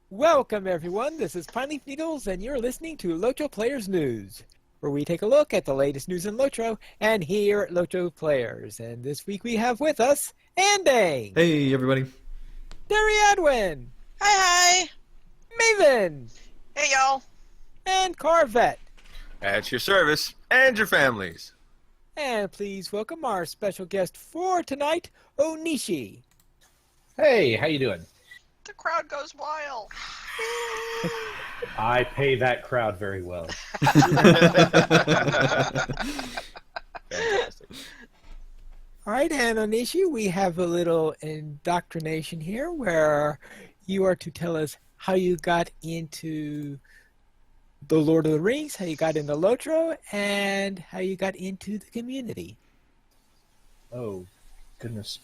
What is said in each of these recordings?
Welcome, everyone. This is Pineleaf Needles, and you're listening to LOTRO Players News, where we take a look at the latest news in LOTRO and here at LOTRO Players. And this week we have with us Andang, Hey, everybody. Derry Adwin, Hi, Maven, hey y'all. and Carvet. At your service and your families. And please welcome our special guest for tonight, Onishi. Hey, how you doing? The crowd goes wild. I pay that crowd very well. Fantastic. All right, and Onishi, we have a little indoctrination here where you are to tell us how you got into the Lord of the Rings, how you got into LOTRO, and how you got into the community. Oh, goodness.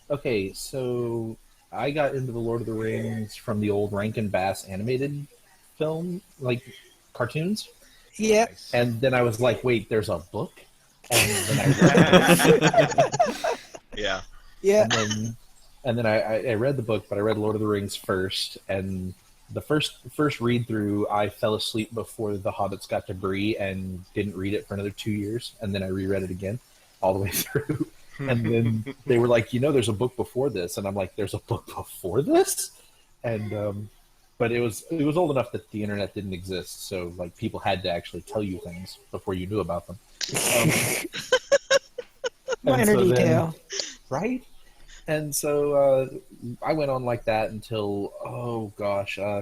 Okay, so I got into the Lord of the Rings from the old Rankin Bass animated film, like cartoons. Yeah. Nice. And then I was like, wait, there's a book? And then I read Yeah. Yeah. and then I read the book, but I read Lord of the Rings first, and the first read through, I fell asleep before the Hobbits got to Bree and didn't read it for another 2 years, and then I reread it again all the way through. And then they were like, there's a book before this, and I'm like, there's a book before this? And but it was old enough that the internet didn't exist, so like people had to actually tell you things before you knew about them. Minor detail. Right? And so I went on like that until, a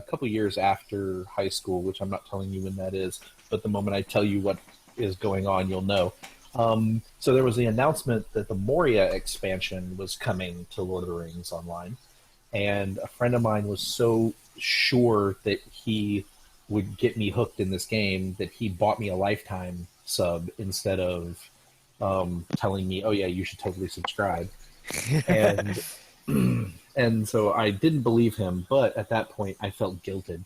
couple years after high school, which I'm not telling you when that is, but the moment I tell you what is going on, you'll know. So there was the announcement that the Moria expansion was coming to Lord of the Rings Online, and a friend of mine was so sure that he would get me hooked in this game that he bought me a lifetime sub instead of telling me, oh yeah, you should totally subscribe. And and so I didn't believe him, but at that point I felt guilted.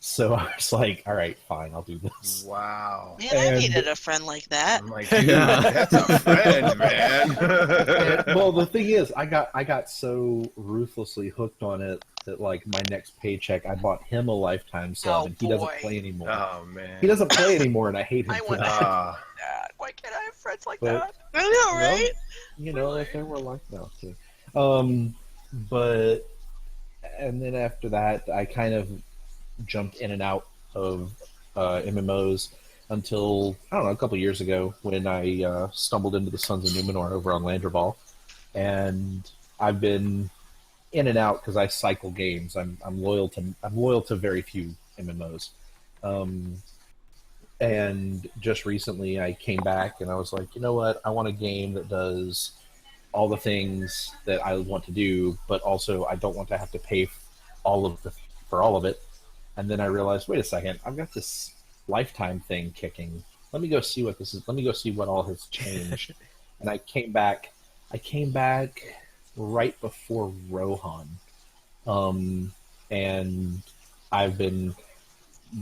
So I was like, all right, fine, I'll do this. Wow. Man, I needed a friend like that. I'm like, dude, that's a friend, man. Well, the thing is, I got so ruthlessly hooked on it that like my next paycheck, I bought him a lifetime sub, Oh, and he doesn't boy. play anymore. Oh, man. He doesn't play anymore, and I hate him I for want that. Ah. that. Why can't I have friends like But- that? I know, right? If there were like that too. But and then after that, I kind of jumped in and out of MMOs until, I don't know, a couple years ago when I stumbled into the Sons of Numenor over on Landreval, and I've been in and out because I cycle games. I'm loyal to very few MMOs, and just recently I came back and I was like, you know what? I want a game that does all the things that I want to do, but also I don't want to have to pay for all of it. And then I realized, wait a second, I've got this lifetime thing kicking. Let me go see what this is. Let me go see what all has changed. And I came back right before Rohan. And I've been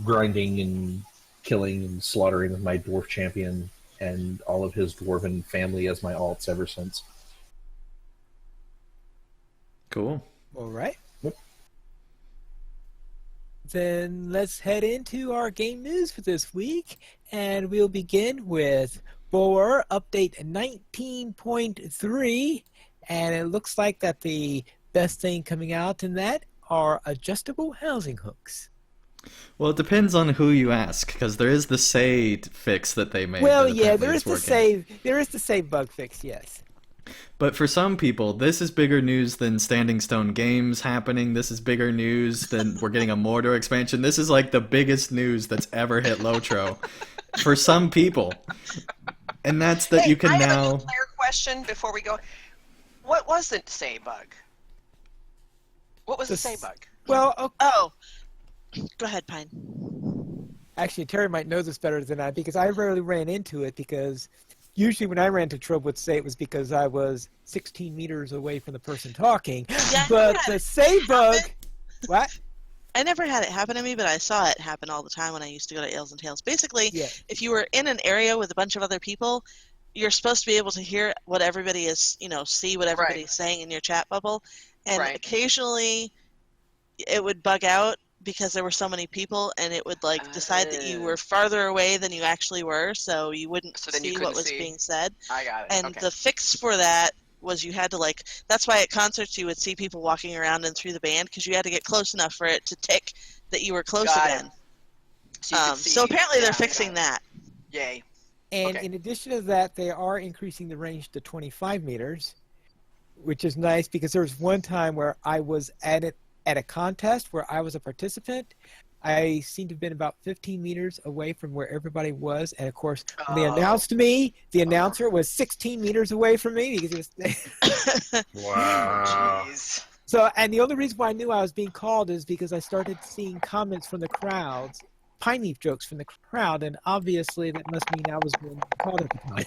grinding and killing and slaughtering my dwarf champion and all of his dwarven family as my alts ever since. Cool. All right. Yep. Then let's head into our game news for this week, and we'll begin with Boer Update 19.3, and it looks like that the best thing coming out in that are adjustable housing hooks. Well, it depends on who you ask, because there is the save fix that they made. Well, that yeah, apparently there is working. the save bug fix, yes. But for some people, this is bigger news than Standing Stone Games happening. This is bigger news than we're getting a Mordor expansion. This is like the biggest news that's ever hit LOTRO for some people. And that's that Hey, you can I have now... a clear question before we go. What was the say bug? What was the say bug? Well, okay. Oh, go ahead, Pine. Actually, Terry might know this better than I, because I rarely ran into it, because usually when I ran into trouble would say it was because I was 16 meters away from the person talking. Yeah, But yeah, the save bug... happen. What? I never had it happen to me, but I saw it happen all the time when I used to go to Ales and Tales. Basically, Yeah. if you were in an area with a bunch of other people, you're supposed to be able to hear what everybody is, see what everybody's saying in your chat bubble. And Right. occasionally it would bug out because there were so many people, and it would like decide that you were farther away than you actually were, so you wouldn't So then you see couldn't what was see. being said. I got it. And Okay. the fix for that was you had to like, that's why at concerts you would see people walking around and through the band, because you had to get close enough for it to tick that you were close Got it. again. So, you could So see- apparently yeah, they're I fixing got it. that. Yay. And Okay. in addition to that, they are increasing the range to 25 meters, which is nice because there was one time where I was at a contest where I was a participant. I seemed to have been about 15 meters away from where everybody was, and of course, when they announced me, the announcer was 16 meters away from me because he was. Wow. Jeez. So, and the only reason why I knew I was being called is because I started seeing comments from the crowds, pine leaf jokes from the crowd, and obviously that must mean I was being called at the time.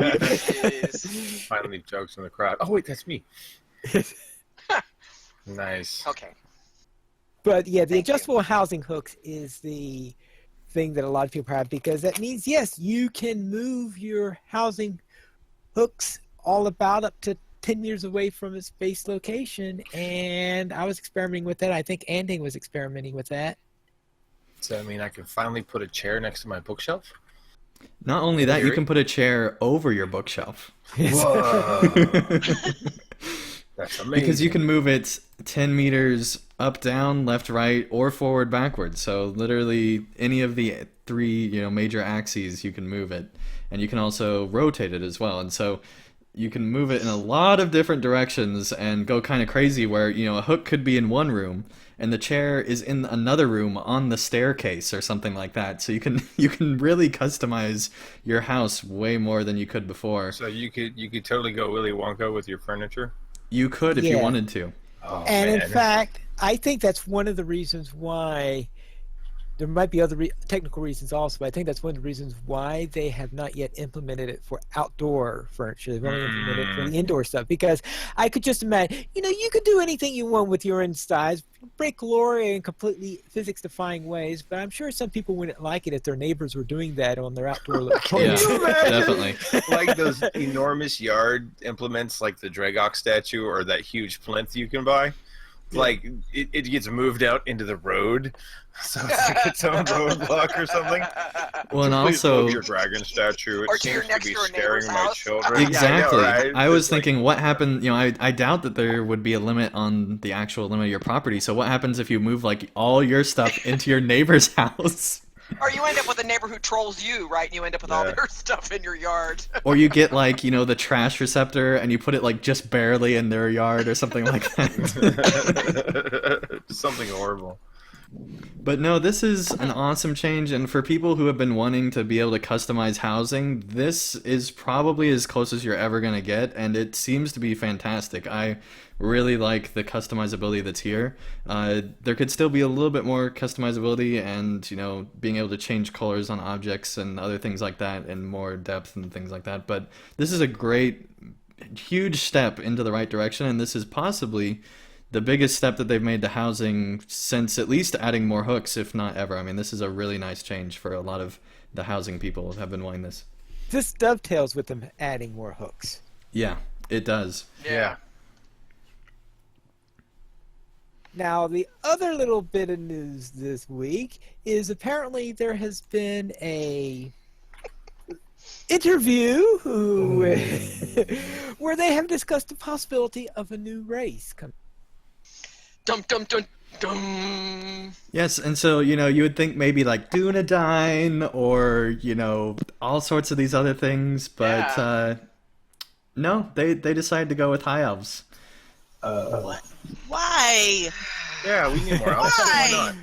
Jeez. Finally, jokes in the crowd. Oh wait, that's me. Nice. Okay. But yeah, the Thank you. adjustable housing hooks is the thing that a lot of people have because that means, yes, you can move your housing hooks all about up to 10 meters away from its base location. And I was experimenting with that. I think Anding was experimenting with that. Does that mean I can finally put a chair next to my bookshelf? Not only that, you Gary? can put a chair over your bookshelf. Whoa. That's amazing. Because you can move it 10 meters up, down, left, right, or forward, backward. So literally any of the three, major axes, you can move it. And you can also rotate it as well. And so you can move it in a lot of different directions and go kind of crazy where, a hook could be in one room and the chair is in another room on the staircase or something like that. So you can really customize your house way more than you could before. So you could totally go Willy Wonka with your furniture. You could if you Yeah. wanted to. Oh, And man. in fact, I think that's one of the reasons why there might be other technical reasons also, but I think that's one of the reasons why they have not yet implemented it for outdoor furniture. They've only implemented it for the indoor stuff because I could just imagine, you could do anything you want with your insides, break glory in completely physics-defying ways, but I'm sure some people wouldn't like it if their neighbors were doing that on their outdoor Yeah, location. definitely. Like those enormous yard implements like the Dragok statue or that huge plinth you can buy. Like it gets moved out into the road, so it's like its own roadblock or something. Well, and Please also move your dragon statue. It Or to your seems to next be door scaring neighbor's my house. children. exactly. Yeah, I know, right? I was It's like- thinking, what happened? I doubt that there would be a limit on the actual limit of your property. So what happens if you move like all your stuff into your neighbor's house? Or you end up with a neighbor who trolls you, right? And you end up with all Yeah. their stuff in your yard. Or you get like, the trash receptor and you put it like just barely in their yard or something like that. Something horrible. But no, this is an awesome change, and for people who have been wanting to be able to customize housing, this is probably as close as you're ever going to get, and it seems to be fantastic. I really like the customizability that's here. There could still be a little bit more customizability and, being able to change colors on objects and other things like that and more depth and things like that, but this is a great, huge step into the right direction, and this is possibly the biggest step that they've made to housing since at least adding more hooks, if not ever. I mean, this is a really nice change for a lot of the housing people who have been wanting this. This dovetails with them adding more hooks. Yeah, it does. Yeah. Now, the other little bit of news this week is apparently there has been a interview where they have discussed the possibility of a new race coming. Dum dum dum dum. Yes, and so, you would think maybe like Dunedain or, all sorts of these other things, but Yeah. no, they decided to go with High Elves. Why? Yeah, we need more elves. Why? Why not?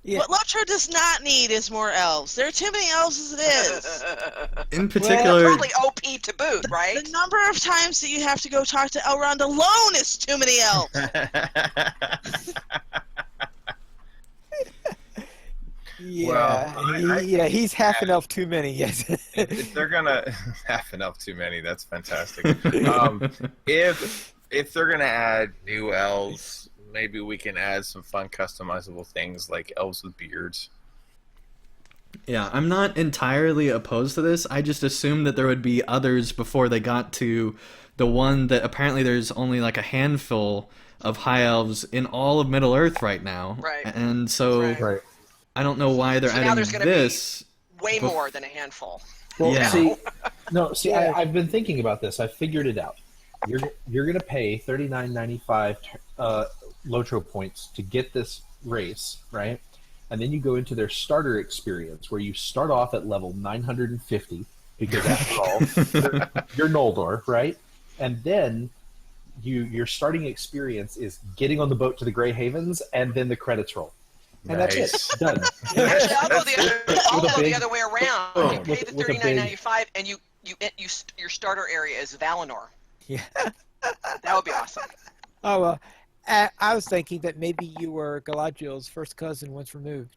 Yeah. What LOTRO does not need is more elves. There are too many elves as it is. In particular, Probably OP to boot, right? The number of times that you have to go talk to Elrond alone is too many elves. Yeah, Well, he's half an elf too many. Yes. If they're gonna half enough too many, that's fantastic. If they're gonna add new elves, maybe we can add some fun customizable things like elves with beards. yeah, I'm not entirely opposed to this. I just assumed that there would be others before they got to the one that apparently there's only like a handful of high elves in all of Middle Earth right now. Right. And so Right. Right. I don't know why they're So now adding there's gonna this. Way Bef- more than a handful. Well, Yeah. see, Yeah. I've been thinking about this. I figured it out. You're going to pay $39.95 LOTRO points to get this race, right? And then you go into their starter experience where you start off at level 950 because after all, you're Noldor, right? And then your starting experience is getting on the boat to the Grey Havens, and then the credits roll. And that's it. Done. Actually, I'll go the big- other way around. You pay the with a big- $39.95, and your starter area is Valinor. Yeah. That would be awesome. Oh, well, I was thinking that maybe you were Galadriel's first cousin once removed.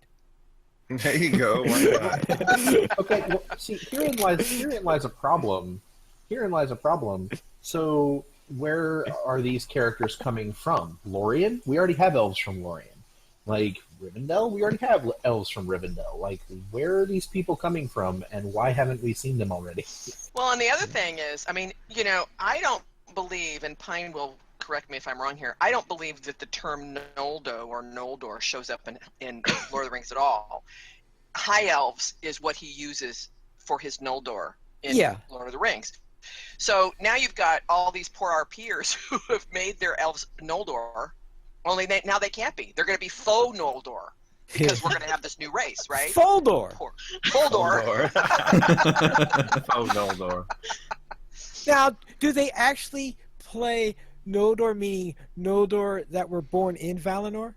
There you go. Why not? Okay, well, see, herein lies a problem. Herein lies a problem. So, where are these characters coming from? Lorien? We already have elves from Lorien. Like, Rivendell? We already have elves from Rivendell. Like, where are these people coming from, and why haven't we seen them already? Well, and the other thing is, I mean, I don't believe, and Pine will correct me if I'm wrong here, I don't believe that the term Noldo or Noldor shows up in Lord of the Rings at all. High Elves is what he uses for his Noldor in Yeah. Lord of the Rings. So now you've got all these poor RPers who have made their elves Noldor, only now they can't be. They're going to be faux Noldor because we're going to have this new race, right? Foldor. Foldor. Oh, Noldor. Now, do they actually play Noldor, meaning Noldor that were born in Valinor?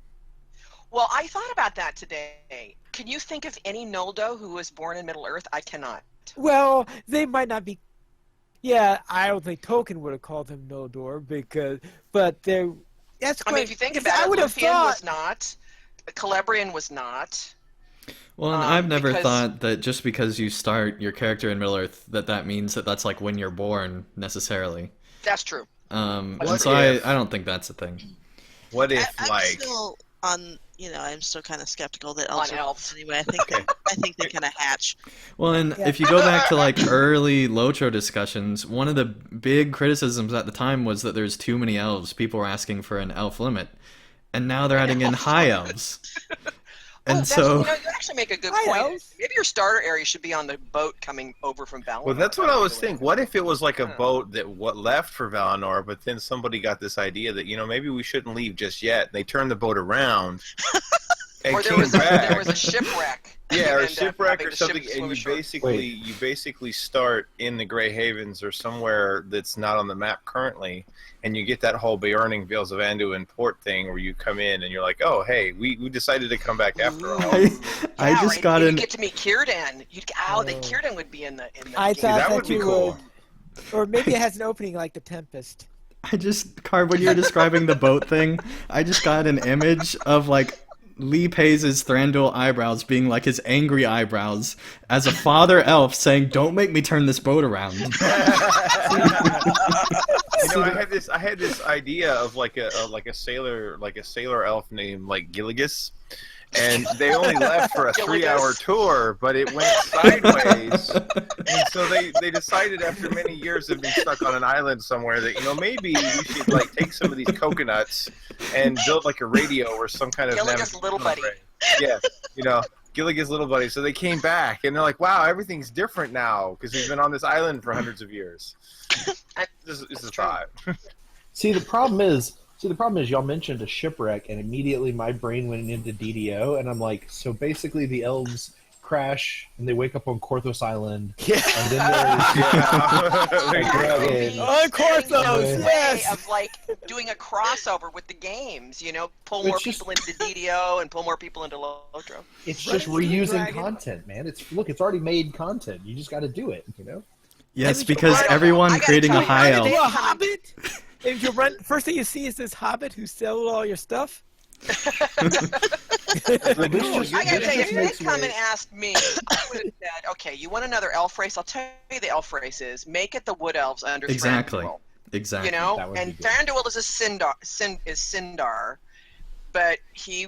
Well, I thought about that today. Can you think of any Noldo who was born in Middle Earth? I cannot. Well, they might not be. Yeah, I don't think Tolkien would have called them Noldor but they're. That's I quite, mean, if you think because about I it, would have Lúthien thought. was not. Celebrian was not. Well, and I've never because- thought that just because you start your character in Middle Earth that means that's like when you're born necessarily. That's true. And What so if- I don't think that's a thing. What if, I'm like, still I'm still kind of skeptical that On elves are elves. anyway. I think they kind of hatch. Well, and Yeah. if you go back to like early LOTRO discussions, one of the big criticisms at the time was that there's too many elves. People were asking for an elf limit, and now they're adding in high elves. And Well, so, you actually make a good Hi, point. elves. Maybe your starter area should be on the boat coming over from Valinor. well, that's what I was thinking. What if it was like a Yeah. boat that left for Valinor, but then somebody got this idea that, maybe we shouldn't leave just yet. They turned the boat around and Or there came was back. a shipwreck. Yeah, or And, shipwreck having or the ship something, swim and you ashore. basically start in the Grey Havens or somewhere that's not on the map currently, and you get that whole Beorning Vales of Anduin port thing where you come in and you're like, oh hey, we decided to come back after all. I Yeah, just right. got You an get to meet Círdan. The Círdan would be in the I game. thought that that would be you cool. would, or maybe it has an opening like the Tempest. Carb, when you were describing the boat thing, I just got an image of like Lee Pace's Thranduil eyebrows being like his angry eyebrows as a father elf saying, "Don't make me turn this boat around." I had this idea of like a sailor elf named like Gilligas, and they only left for a 3-hour tour, but it went sideways, and so they decided after many years of being stuck on an island somewhere that maybe we should like take some of these coconuts and build like a radio or some kind of Gilligan's little buddy. Yeah, Gilligan's little buddy. So they came back and they're like, "Wow, everything's different now because we've been on this island for hundreds of years." This is a thought. See, the problem is y'all mentioned a shipwreck, and immediately my brain went into DDO, and I'm like, so basically the elves crash and they wake up on Korthos Island, Yeah. and then there's There you go. dragon. Oh, of course, those. Way Yes. of like doing a crossover with the games, pull more It's just- people into DDO and pull more people into LOTRO. It's just Right. reusing Dragon. content, man. It's already made content. You just got to do it, Yes, because I don't know. everyone I gotta creating tell a you, high I elf. did- You a hobbit? If you run, first thing you see is this hobbit who sells all your stuff. I gotta This tell you, if just you makes had come way- and asked me, I would have said, okay, you want another elf race? I'll tell you the elf race is. Make it the Wood Elves under Exactly. Thranduil. Exactly. That would And be good. Thranduil is a Sindar, but he,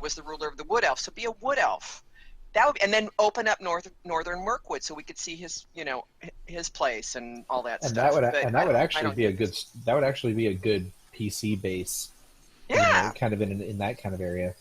was the ruler of the Wood Elf, so be a Wood Elf. That would, and then open up northern Mirkwood so we could see his, his place and all that And stuff. that would But and that would I actually don't be a think good it's- that would actually be a good PC base Yeah. kind of in that kind of area.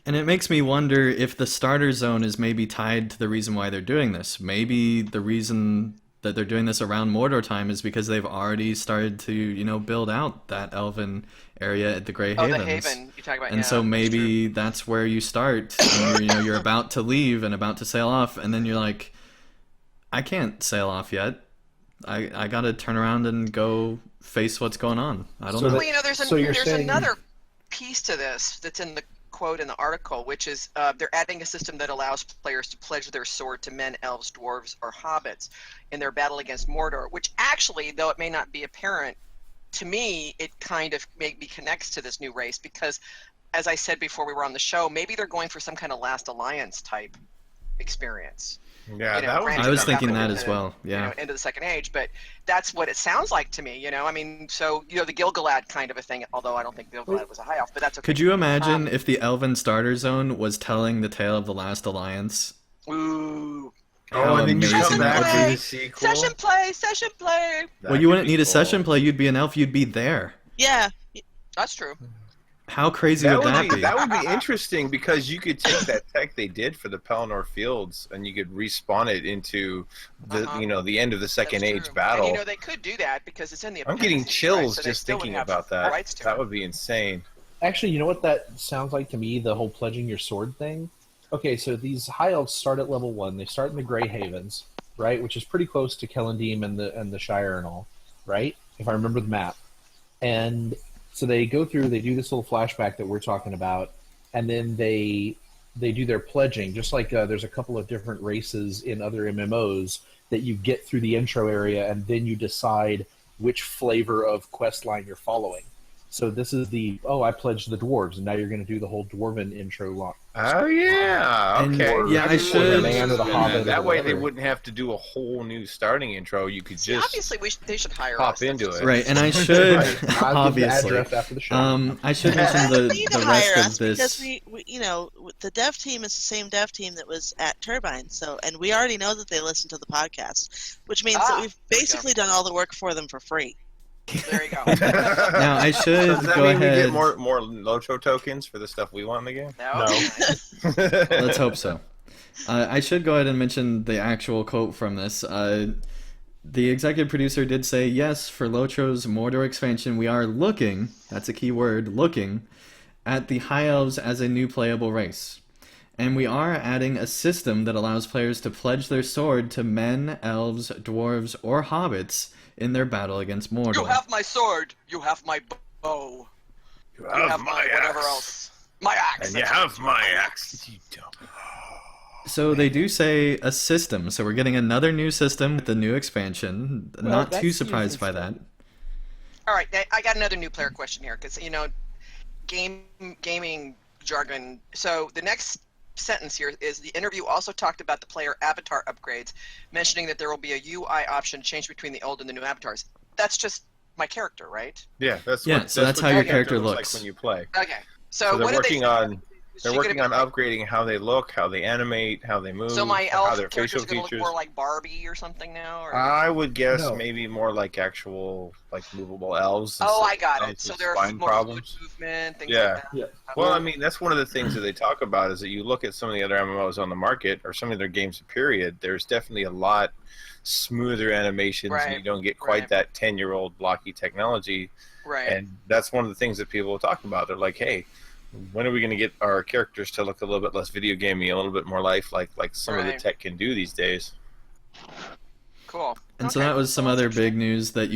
And it makes me wonder if the starter zone is maybe tied to the reason why they're doing this. Maybe the reason that they're doing this around Mordor time is because they've already started to, build out that elven area at the Grey Oh, Havens. the Haven you talk about. And yeah, so that's maybe true. that's where you start. And you're about to leave and about to sail off, and then you're like, I can't sail off yet. I got to turn around and go face what's going on. I don't So know. Well, there's So you're saying- another piece to this that's in the quote in the article, which is they're adding a system that allows players to pledge their sword to men, elves, dwarves, or hobbits in their battle against Mordor, which actually, though it may not be apparent, to me, it kind of maybe connects to this new race because, as I said before we were on the show, maybe they're going for some kind of Last Alliance type experience. Yeah, that would granted, be I was it's thinking not that into as well. Yeah. into the Second Age, but that's what it sounds like to me. I mean, so the Gilgalad kind of a thing. Although I don't think Gilgalad was a high elf, but that's okay. Could you imagine if the Elven starter zone was telling the tale of the Last Alliance? Ooh, How and then you amazing come that back would to be. the sequel. session play. That Well, you could wouldn't be need a cool. session play. You'd be an elf. You'd be there. Yeah. That's true. How crazy That would would that be be? that would be interesting because you could take that tech they did for the Pelennor Fields and you could respawn it into the the end of the Second That's Age true. battle. And they could do that because it's in the. I'm getting appendices, chills right? So they just still would thinking have about that. rights to That it. would be insane. Actually, you know what that sounds like to me? The whole pledging your sword thing. Okay, so these high elves start at level 1. They start in the Grey Havens, right, which is pretty close to Kellendeem and the Shire and all, right? If I remember the map. And so they go through. They do this little flashback that we're talking about, and then they do their pledging. Just like there's a couple of different races in other MMOs that you get through the intro area, and then you decide which flavor of quest line you're following. So this is I pledged the dwarves, and now you're going to do the whole dwarven intro line. Oh yeah, And, okay. yeah, I should- The Man or the Hobbit or That way they whatever. wouldn't have to do a whole new starting intro. You could See, just obviously, they should hire pop us. into That's it. Right, and I should I'll give the obviously. address after the show. I should mention You need to the hire rest us of this. because we the dev team is the same dev team that was at Turbine, and we already know that they listen to the podcast, which means that we've there we go. basically done all the work for them for free. There you go. Now I should Does that go mean we ahead. get more LOTRO tokens for the stuff we want in the game? No. Nice. Let's hope so. I should go ahead and mention the actual quote from this. The executive producer did say, yes, for LOTRO's Mordor expansion, we are looking, that's a key word, looking, at the High Elves as a new playable race. And we are adding a system that allows players to pledge their sword to men, elves, dwarves, or hobbits in their battle against Mordor. You have my sword. You have my bow. You You have my whatever else. My axe. And you have my axe. You dumb. So they do say a system. So we're getting another new system with the new expansion. Well, Not too that's surprised usually by that. All right, I got another new player question here because gaming jargon. So the next sentence here is the interview also talked about the player avatar upgrades, mentioning that there will be a UI option to change between the old and the new avatars. That's just my character, right? Yeah, that's Yeah, what, so that's what how your character character looks looks. like when you play. Okay. So they're what did working they on is they're she working gonna on be upgrading how they look, how they animate, how they move, So my how elf their character's facial gonna look features. more like Barbie or something now? Or... I would guess No. maybe more like actual movable elves. oh, I instead got of it. So with there are spine more problems. fluid movement, things Yeah. like that. Yeah. Well, I mean, that's one of the things that they talk about is that you look at some of the other MMOs on the market or some of their games, period, there's definitely a lot smoother animations. Right, And you don't get quite right. that 10-year-old blocky technology. Right. And that's one of the things that people will talk about. They're like, hey, when are we going to get our characters to look a little bit less video gamey, a little bit more life like some of the Right. tech can do these days? Cool. And so Okay. that was some Well, other that's big news that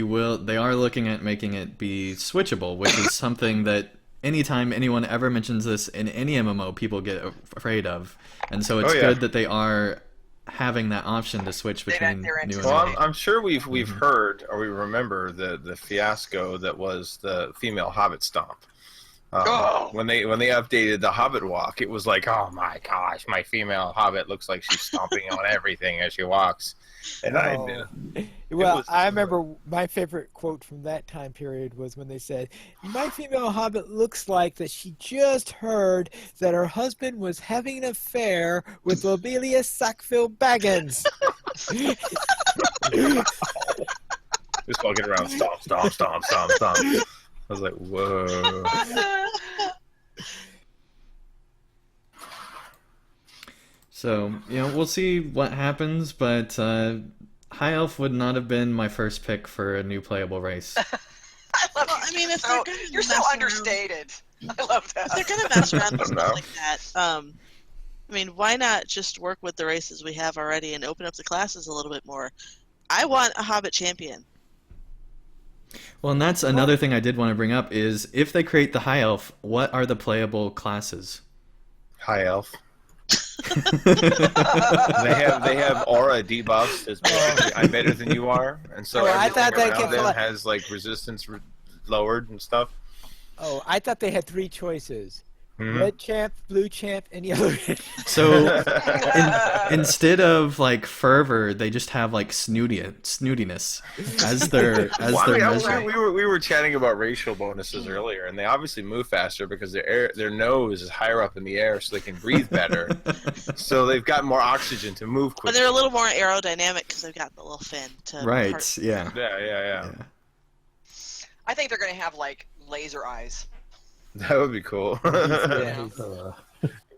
they are looking at making it be switchable, which is something that anytime anyone ever mentions this in any MMO, people get afraid of. And so it's Oh, yeah. good that they are having that option to switch between they're new and anticipating. Well, old. I'm sure we've Mhm. heard or we remember the fiasco that was the female Hobbit stomp. Oh. When they updated the Hobbit walk, it was like, oh my gosh, my female Hobbit looks like she's stomping on everything as she walks. And Oh. Well, was- I remember my favorite quote from that time period was when they said, "My female hobbit looks like that she just heard that her husband was having an affair with Lobelia Sackville Baggins." just walking around, stomp, stomp, stomp, stomp, stomp. I was like, whoa. So, we'll see what happens, but High Elf would not have been my first pick for a new playable race. I love Well, you. I mean, if so, they're gonna you're so mess around- understated. I love that. If they're gonna mess around with I don't know. stuff like that, I mean, why not just work with the races we have already and open up the classes a little bit more? I want a Hobbit champion. Well, and that's another thing I did want to bring up is if they create the High Elf, what are the playable classes? High elf. They have aura debuffs. It's basically I'm better than you are, and so Oh, I everything thought they around could them fly- has like resistance lowered and stuff. Oh, I thought they had 3 choices: Mhm. red champ, blue champ, and yellow champ. So instead of like fervor, they just have like snootiness as their Well, I mean, measure. we were chatting about racial bonuses earlier, and they obviously move faster because their nose is higher up in the air, so they can breathe better. So they've got more oxygen to move But quicker. they're a little more aerodynamic because they've got the little fin to Right, part- yeah. Yeah. I think they're going to have like laser eyes. That would be cool. Yeah.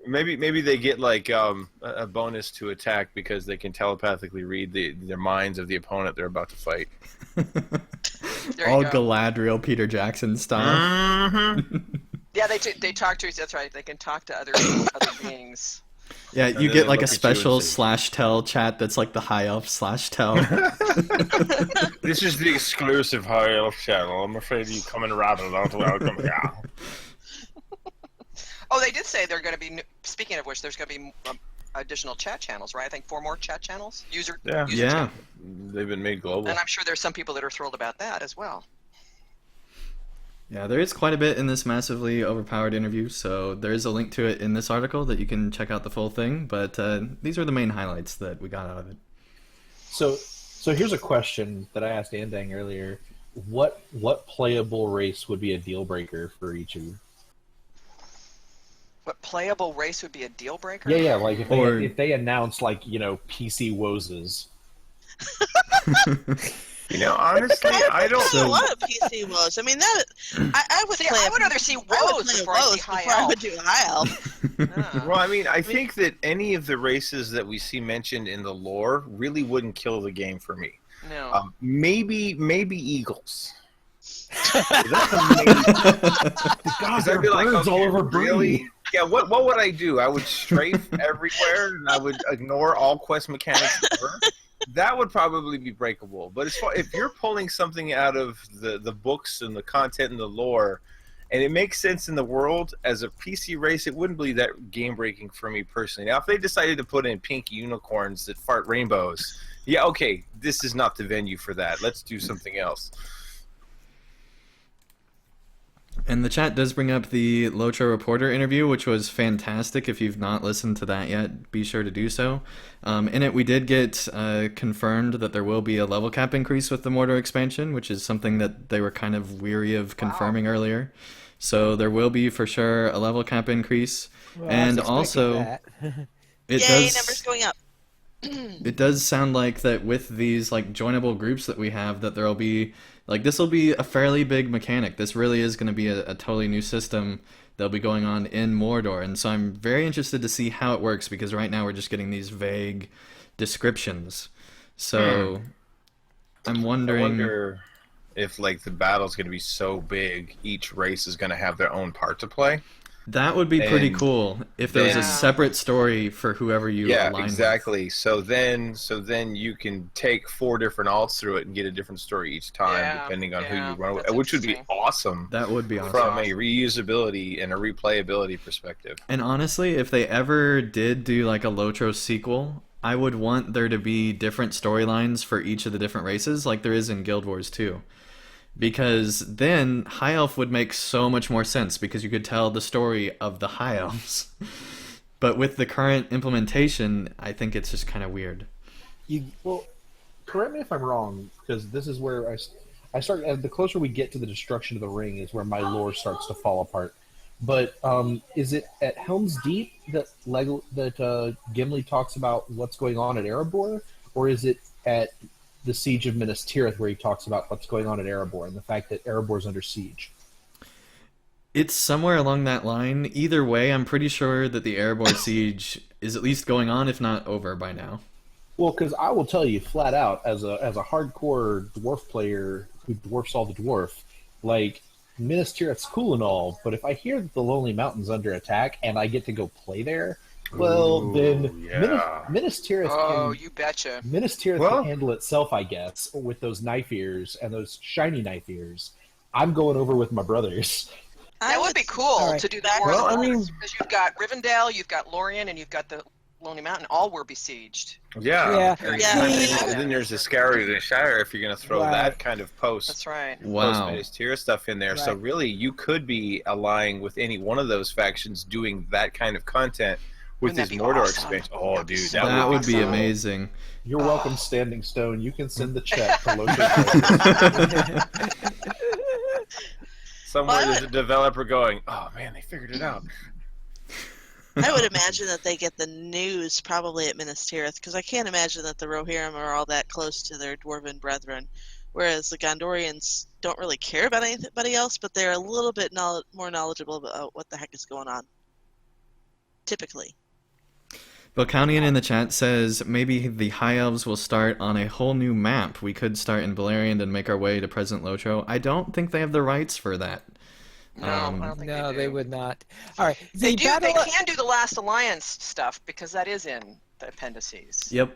Maybe they get like a bonus to attack because they can telepathically read their minds of the opponent they're about to fight. There All you go. Galadriel Peter Jackson style. Mm-hmm. Yeah, they talk to. That's right. They can talk to other beings. Yeah, And you then get they like a look at you special and say- /tell chat that's like the High Elf /tell. This is the exclusive High Elf channel. I'm afraid you come and rattle not welcome. Yeah. Oh, they did say they're going to be. Speaking of which, there's going to be additional chat channels, right? I think 4 more chat channels. User Yeah. Yeah. They've been made global. And I'm sure there's some people that are thrilled about that as well. Yeah, there is quite a bit in this massively overpowered interview, so there is a link to it in this article that you can check out the full thing, but these are the main highlights that we got out of it. So here's a question that I asked Andang earlier. What playable race would be a deal breaker for each of you? What playable race would be a deal breaker? Yeah, like Or- if they announce like, PC Wozes. Honestly, I don't. I want a PC Woes. I mean, I would See, play. I would rather see I would Woes play before I see Woes High before I Elf. would do High Elf. Ah. Well, I mean, I think that any of the races that we see mentioned in the lore really wouldn't kill the game for me. No. Maybe Eagles. That's amazing. God, I'd be like, birds all okay, over really? Bree. Yeah, what would I do? I would strafe everywhere, and I would ignore all quest mechanics ever. That would probably be breakable. But if you're pulling something out of the books and the content and the lore, and it makes sense in the world as a PC race, it wouldn't be that game breaking for me personally. Now, if they decided to put in pink unicorns that fart rainbows, yeah, okay, this is not the venue for that. Let's do something else. And the chat does bring up the LOTRO reporter interview, which was fantastic. If you've not listened to that yet, be sure to do so. In it, we did get confirmed that there will be a level cap increase with the Mordor expansion, which is something that they were kind of weary of confirming earlier. So there will be for sure a level cap increase. Well, I was And expecting also, that. it Yay, does numbers going up. it does sound like that with these like joinable groups that we have, that there'll be like this will be a fairly big mechanic. This really is going to be a totally new system that'll be going on in Mordor, and so I'm very interested to see how it works, because right now we're just getting these vague descriptions. So I'm I wondering. wonder if like the battle's going to be so big, each race is going to have their own part to play. That would be pretty And cool if there was a then- separate story for whoever you Yeah, align exactly. So then you can take 4 different alts through it and get a different story each time, Yeah, depending on who yeah, you run with, that's which would be interesting. awesome with. That would be awesome. from a reusability and a replayability perspective. And honestly, if they ever did do like a LOTRO sequel, I would want there to be different storylines for each of the different races, like there is in Guild Wars 2. Because then High Elf would make so much more sense, because you could tell the story of the High Elves. But with the current implementation, I think it's just kind of weird. Well, correct me if I'm wrong, because this is where I start. The closer we get to the destruction of the ring, is where my lore starts to fall apart. But is it at Helm's Deep that Gimli talks about what's going on at Erebor, or is it at the Siege of Minas Tirith where he talks about what's going on at Erebor and the fact that Erebor's under siege? It's somewhere along that line. Either way, I'm pretty sure that the Erebor siege is at least going on, if not over by now. Well, because I will tell you flat out, as a hardcore dwarf player who dwarfs all the dwarf, like Minas Tirith's cool and all, but if I hear that the Lonely Mountain's under attack and I get to go play there, well, then Minas Tirith you betcha. Minas Tirith can handle itself, I guess, with those knife ears and those shiny knife ears. I'm going over with my brothers. That would be cool to do that. Well, I mean, because you've got Rivendell, you've got Lorien, and you've got the Lonely Mountain. All were besieged. Yeah. Yeah. And then there's the Scouring of the Shire if you're going to throw that kind of post. That's right. Wow. Post Tier stuff in there. Right. So really, you could be allying with any one of those factions doing that kind of content with Wouldn't this that be Mordor awesome? expansion. Oh, dude, That would be awesome. amazing. You're welcome, Standing Stone. You can send the check to LOTRO. Somewhere there's a developer going, oh man, they figured it out. I would imagine that they get the news probably at Minas Tirith, because I can't imagine that the Rohirrim are all that close to their dwarven brethren, whereas the Gondorians don't really care about anybody else, but they're a little bit more knowledgeable about what the heck is going on. Typically. Volcanian in the chat says maybe the High Elves will start on a whole new map. We could start in Beleriand and make our way to present Lotro. I don't think they have the rights for that. No, I don't think no, they they do. would not. All right, They the do. battle. They can do the Last Alliance stuff because that is in the appendices. Yep.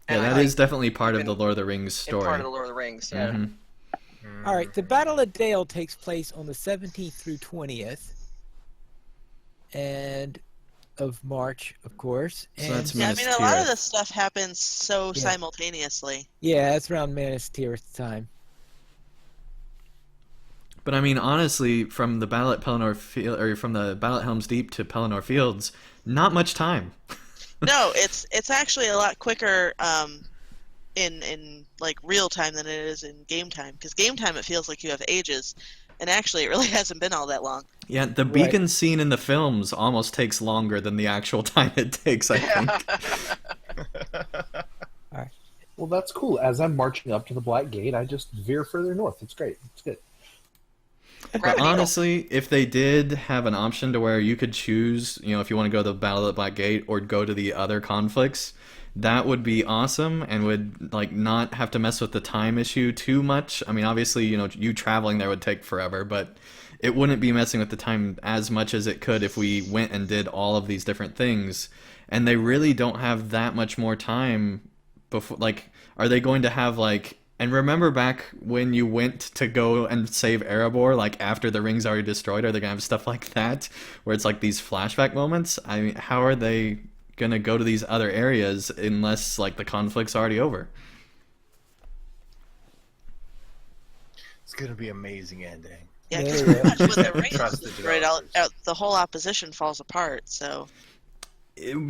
Yeah, And that I is definitely part of in- the Lord of the Rings In story. part of the Lord of the Rings. Yeah. Mhm. All right, the Battle of Dale takes place on the 17th through 20th, and of March, of course. So And that's Yeah, I Minas mean, a lot of Tirith. this stuff happens so Yeah. simultaneously. yeah, it's around Minas Tirith time. But I mean, honestly, from the battle at Pelennor Field, or from the battle at Helm's Deep to Pelennor Fields, not much time. No, it's actually a lot quicker in like real time than it is in game time. Because game time it feels like you have ages, and actually it really hasn't been all that long. Yeah, the beacon scene in the films almost takes longer than the actual time it takes, I think. Well, that's cool. As I'm marching up to the Black Gate, I just veer further north. It's great. It's good. But honestly, if they did have an option to where you could choose, if you want to go to the Battle of the Black Gate or go to the other conflicts, that would be awesome and would not have to mess with the time issue too much. I mean, obviously, you traveling there would take forever, but it wouldn't be messing with the time as much as it could if we went and did all of these different things. And they really don't have that much more time before. Are they going to have and remember back when you went to go and save Erebor, after the ring's already destroyed, are they going to have stuff like that? Where it's these flashback moments? I mean, how are they going to go to these other areas unless, the conflict's already over? It's going to be amazing ending. Yeah, Yeah, because yeah. pretty much when the ring Trust is the destroyed, the whole opposition falls apart. So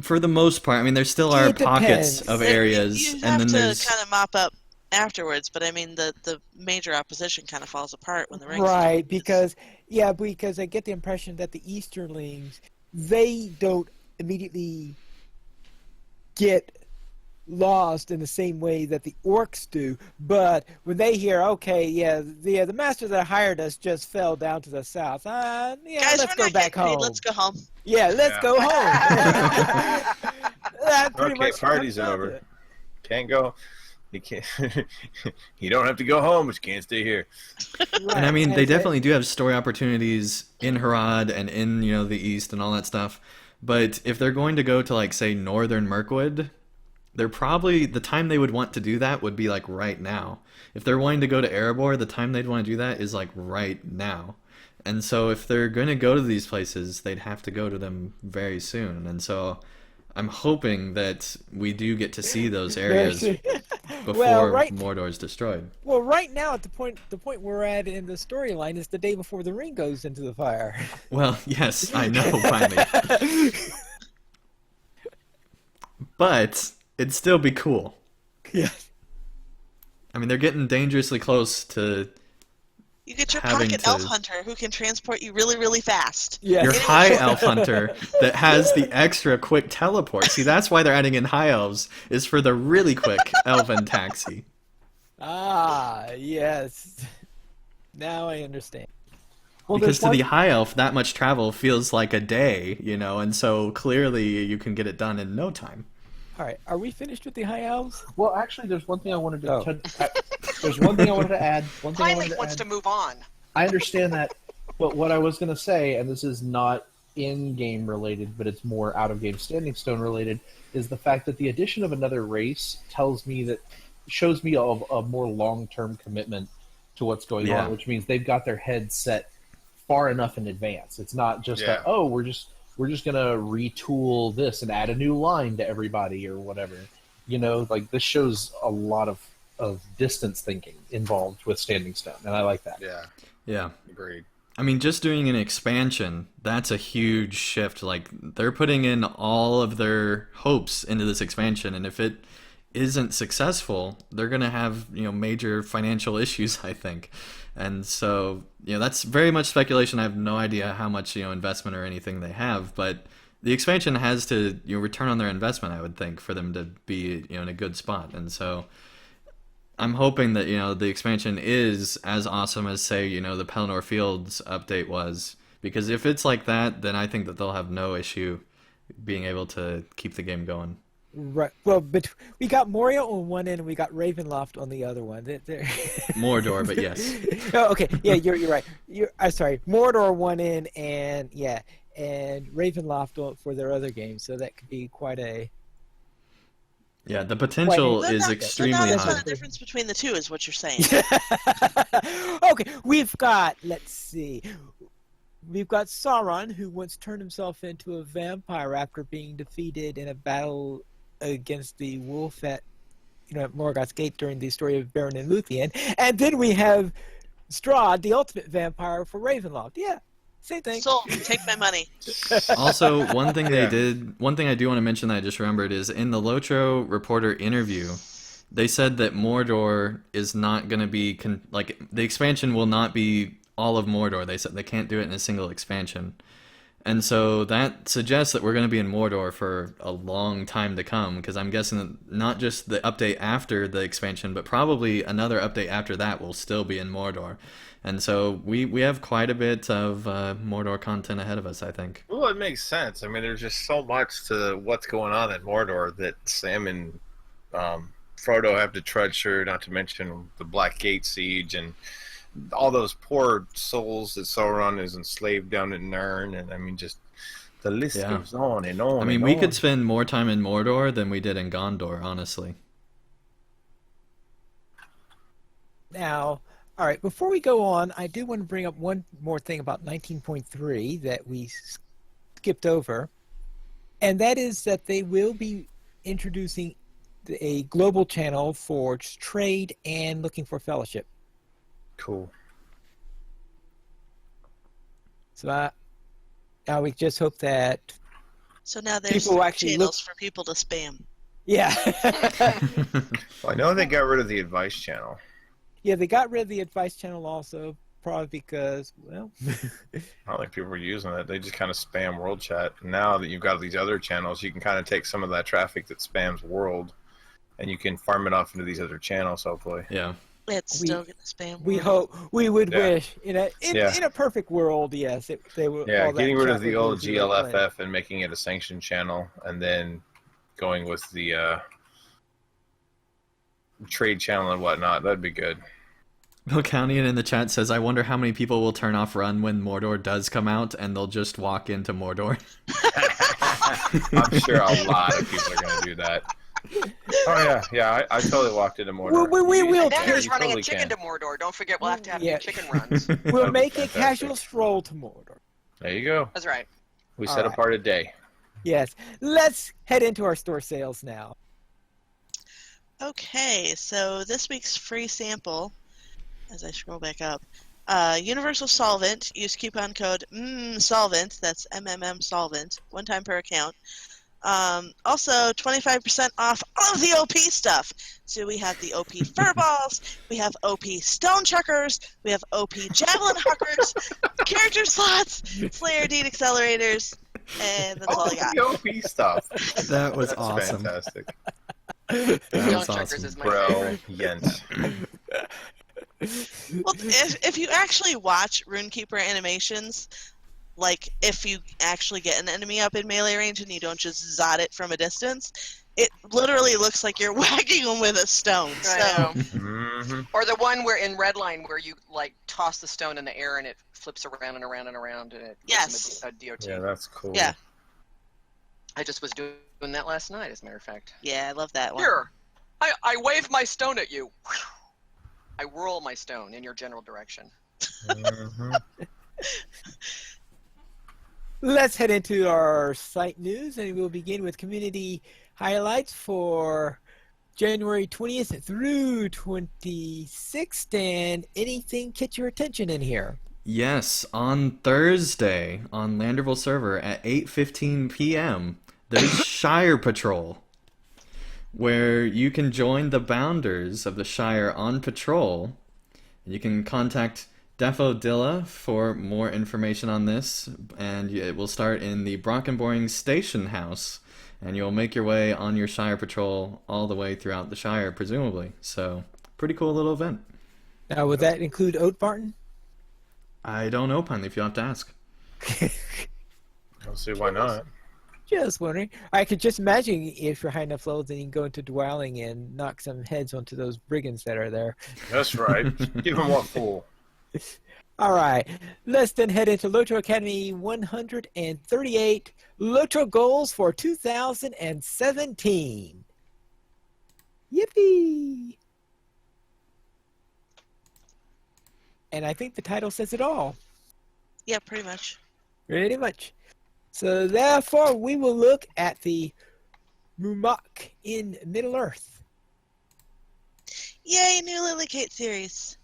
For the most part, I mean, there still are It pockets depends. of areas, you and have then to there's kind of mop up afterwards. But I mean, the major opposition kind of falls apart when the ring. Right, because I get the impression that the Easterlings, they don't immediately get lost in the same way that the orcs do, but when they hear, okay, the master that hired us just fell down to the south, Guys, let's we're go not back getting paid. home. Let's go home. Yeah, let's Yeah. go home. That pretty Okay, much party's comes down to over. it. Can't go. You can't. You don't have to go home, but you can't stay here. Right, And I mean, and they so- definitely do have story opportunities in Harad and in, the East and all that stuff. But if they're going to go to, say, Northern Mirkwood, they're probably, the time they would want to do that would be, right now. If they're wanting to go to Erebor, the time they'd want to do that is, right now. And so if they're going to go to these places, they'd have to go to them very soon. And so I'm hoping that we do get to see those areas before Well, right- Mordor's destroyed. Well, right now, at the point we're at in the storyline is the day before the ring goes into the fire. Well, yes, I know, finally. But it'd still be cool. Yeah. I mean, they're getting dangerously close to You get your Having pocket to- elf hunter who can transport you really, really fast. Yes. your high elf hunter that has the extra quick teleport. See, that's why they're adding in high elves, is for the really quick elven taxi. Ah, yes. Now I understand. Well, Because there's to one. the high elf, that much travel feels like a day, and so clearly you can get it done in no time. All right, are we finished with the high elves? Well, actually, there's one thing I wanted to. Oh. There's one thing I wanted to add. One thing I Finally wanted to wants add. to move on. I understand that, but what I was going to say, and this is not in-game related, but it's more out-of-game Standing Stone related, is the fact that the addition of another race shows me a more long-term commitment to what's going Yeah. on, which means they've got their heads set far enough in advance. It's not just Yeah. we're just gonna retool this and add a new line to everybody or whatever. Like this shows a lot of distance thinking involved with Standing Stone, and I like that. Yeah, Yeah. agreed. I mean, just doing an expansion, that's a huge shift. Like, they're putting in all of their hopes into this expansion, and if it isn't successful, they're going to have, major financial issues, I think. And so, that's very much speculation. I have no idea how much, investment or anything they have, but the expansion has to, return on their investment, I would think, for them to be, in a good spot. And so I'm hoping that, the expansion is as awesome as, say, the Pelennor Fields update was. Because if it's like that, then I think that they'll have no issue being able to keep the game going. Right. Well, but we got Moria on one end and we got Ravenloft on the other one. Mordor, but yes. Oh, okay. Yeah, you're right. I'm sorry. Mordor one end and Ravenloft for their other game. So that could be quite a. Yeah, the potential But is not- extremely but not a high. ton of difference between the two, is what you're saying. Okay, we've got. Let's see. We've got Sauron, who once turned himself into a vampire after being defeated in a battle against the wolf at Morgoth's Gate during the story of Beren and Luthien. And then we have Strahd, the ultimate vampire for Ravenloft. Yeah, same thing. Sold. Take my money. Also, one thing Yeah. one thing I do want to mention that I just remembered is in the LOTRO reporter interview, they said that Mordor is not going to be, the expansion will not be all of Mordor. They said they can't do it in a single expansion. And so that suggests that we're going to be in Mordor for a long time to come, because I'm guessing that not just the update after the expansion, but probably another update after that will still be in Mordor. And so we have quite a bit of Mordor content ahead of us, I think. Well, it makes sense. I mean, there's just so much to what's going on in Mordor that Sam and Frodo have to trudge through, not to mention the Black Gate siege and all those poor souls that Sauron is enslaved down in Nirn. And I mean, just the list Yeah. goes on and on. I mean, and we on. could spend more time in Mordor than we did in Gondor, honestly. Now, all right, before we go on, I do want to bring up one more thing about 19.3 that we skipped over, and that is that they will be introducing a global channel for trade and looking for fellowship. Cool. So now we just hope that, So now there's People actually channels for people to spam. yeah. Well, I know they got rid of the advice channel. Yeah, they got rid of the advice channel also, probably because, well, I don't think people were using it. They just kind of spam World Chat. Now that you've got these other channels, you can kind of take some of that traffic that spams World, and you can farm it off into these other channels, hopefully. Yeah. It's We- still going to spam. we world. hope, we would Yeah. wish, in a perfect world, yes, they would. Yeah, all that getting rid of chat the would old go through that plan. GLFF and making it a sanctioned channel, and then going with the trade channel and whatnot. That'd be good. Bill Countian in the chat says, I wonder how many people will turn off Run when Mordor does come out, and they'll just walk into Mordor. I'm sure a lot of people are going to do that. Oh yeah, I totally walked into Mordor. We will. Then You there's running totally a chicken can. to Mordor. Don't forget, we'll have to have Yeah. new chicken runs. We'll That'd be make a fantastic. casual stroll to Mordor. There you go. That's right. We All set right. apart a day. Yes. Let's head into our store sales now. Okay, so this week's free sample, as I scroll back up, Universal Solvent, use coupon code Solvent, that's MMM Solvent, one time per account. Also, 25% off all of the OP stuff. So we have the OP Furballs, we have OP Stone Chuckers, we have OP Javelin Huckers, character slots, Slayer Deed Accelerators, and that's all I got. the OP stuff. That was That's awesome. fantastic. That Stone was Chuckers awesome. is my favorite. Brilliant. Well, if you actually watch Runekeeper animations, like if you actually get an enemy up in melee range and you don't just zot it from a distance, it literally looks like you're whacking them with a stone. I So know. Mm-hmm. Or the one where in Redline where you like toss the stone in the air and it flips around and around and around and it gives them a DOT. Yeah, that's cool. yeah, I just was doing that last night, as a matter of fact. yeah, I love that one. Here, I wave my stone at you. I whirl my stone in your general direction. Mm-hmm. Let's head into our site news, and we'll begin with community highlights for January 20th through 26th. And anything catch your attention in here? Yes, on Thursday on Landerville server at 8:15 p.m. there's Shire Patrol, where you can join the bounders of the Shire on patrol. You can contact Defo Dilla for more information on this, and it will start in the Brockenboring Station House, and you'll make your way on your Shire Patrol all the way throughout the Shire, presumably. So, pretty cool little event. Now, would that include Oat Barton? I don't know, Pineleaf, you'll have to ask. I'll see why not. Just wondering. I could just imagine if you're high enough levels, then you can go into dwelling and knock some heads onto those brigands that are there. That's right. Give him what fool. All right. Let's then head into LOTRO Academy 138 LOTRO goals for 2017. Yippee! And I think the title says it all. Yeah, pretty much. Pretty much. So therefore, we will look at the Mumak in Middle-earth. Yay, new Lily Kate series.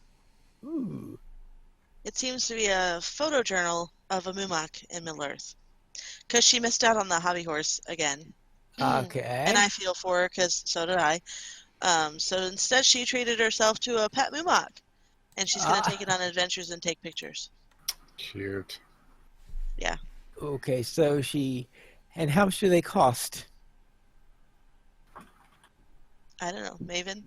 Ooh. It seems to be a photojournal of a Mumak in Middle-earth. Because she missed out on the hobby horse again. Okay. And I feel for her, because so did I. So instead, she treated herself to a pet Mumak. And she's going to take it on adventures and take pictures. Cute. Yeah. Okay, so and how much do they cost? I don't know, Maven?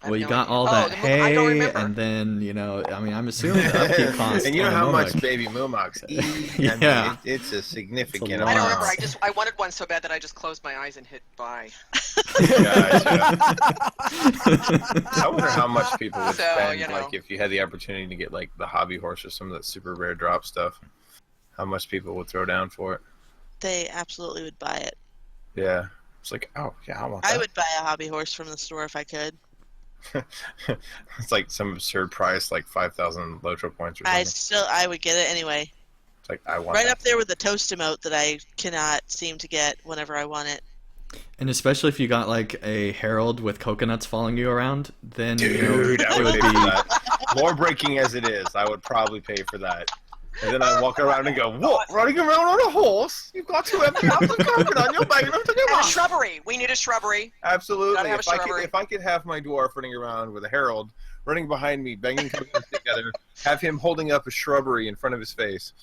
I have Well, you no got idea. all Oh, that I don't hay, remember. and then, I'm assuming the upkeep cost. And you know on a how much Mumak. baby Mumox eat? I Yeah. mean, it's a significant It's a I amount. don't lot. remember. I wanted one so bad that I just closed my eyes and hit buy. Gotcha. I wonder how much people would So, spend, you know. like, if you had the opportunity to get, like, the hobby horse or some of that super rare drop stuff. How much people would throw down for it. They absolutely would buy it. Yeah. It's like, oh, yeah, I want that. I would buy a hobby horse from the store if I could. It's like some absurd price, like 5,000 LOTRO points or something. I would get it anyway. It's like, I want Right that. up there with the toast emote that I cannot seem to get whenever I want it. And especially if you got like a herald with coconuts following you around, then Dude, I it would would pay for be. that. More breaking as it is, I would probably pay for that. And then I walk around and go, what? Running around on a horse? You've got to empty out the coconut. You're banging them to And a get shrubbery. We need a shrubbery. Absolutely. Gotta have a If I, shrubbery. if I could have my dwarf running around with a herald, running behind me, banging coconuts together, have him holding up a shrubbery in front of his face,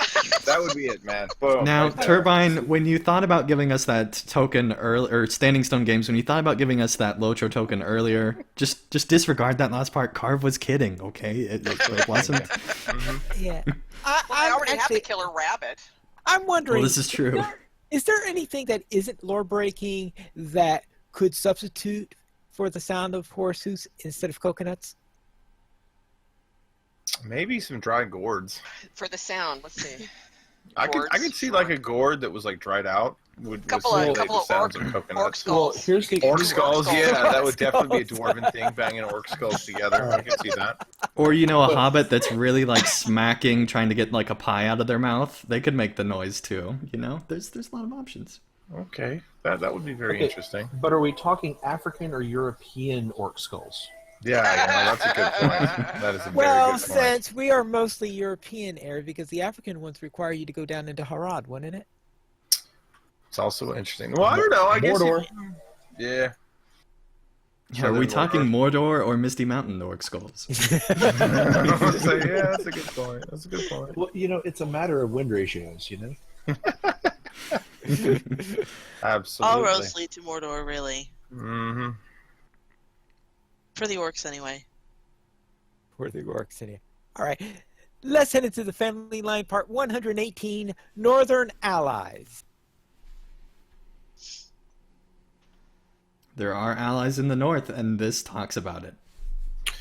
that would be it, man. Boom. Now, Right there. Turbine, when you thought about giving us that token early, or Standing Stone Games, when you thought about giving us that LOTRO token earlier, just disregard that last part. Carve was kidding, okay? It wasn't. Mhm. Yeah. Well, I already have actually, the killer rabbit. I'm wondering. Well, this is true. Is there anything that isn't lore breaking that could substitute for the sound of horse hooves instead of coconuts? Maybe some dry gourds. For the sound, let's see. I could Gourds, see sure. like a gourd that was like dried out would Couple simulate of the sounds orc of coconuts. Well, skulls. here's the Orc skulls, skulls. yeah, that would Orc definitely be a skulls. dwarven thing, banging orc skulls together. I could see that. Or, a hobbit that's really like smacking, trying to get like a pie out of their mouth. They could make the noise too, There's a lot of options. Okay, that would be very Okay. interesting. But are we talking African or European orc skulls? Yeah, that's a good point. That is a Well, very good point. since we are mostly European area, because the African ones require you to go down into Harad, wouldn't it? It's also interesting. Well, I don't know. I guess. Mordor. Yeah. Yeah, are we talking Mordor or Misty Mountain orc skulls? So, yeah, that's a good point. That's a good point. Well, it's a matter of wind ratios, Absolutely. All roads lead to Mordor, really. Mm-hmm. For the orcs, anyway. Worthy works in here. All right. Let's head into the family line, part 118, Northern Allies. There are allies in the north, and this talks about it.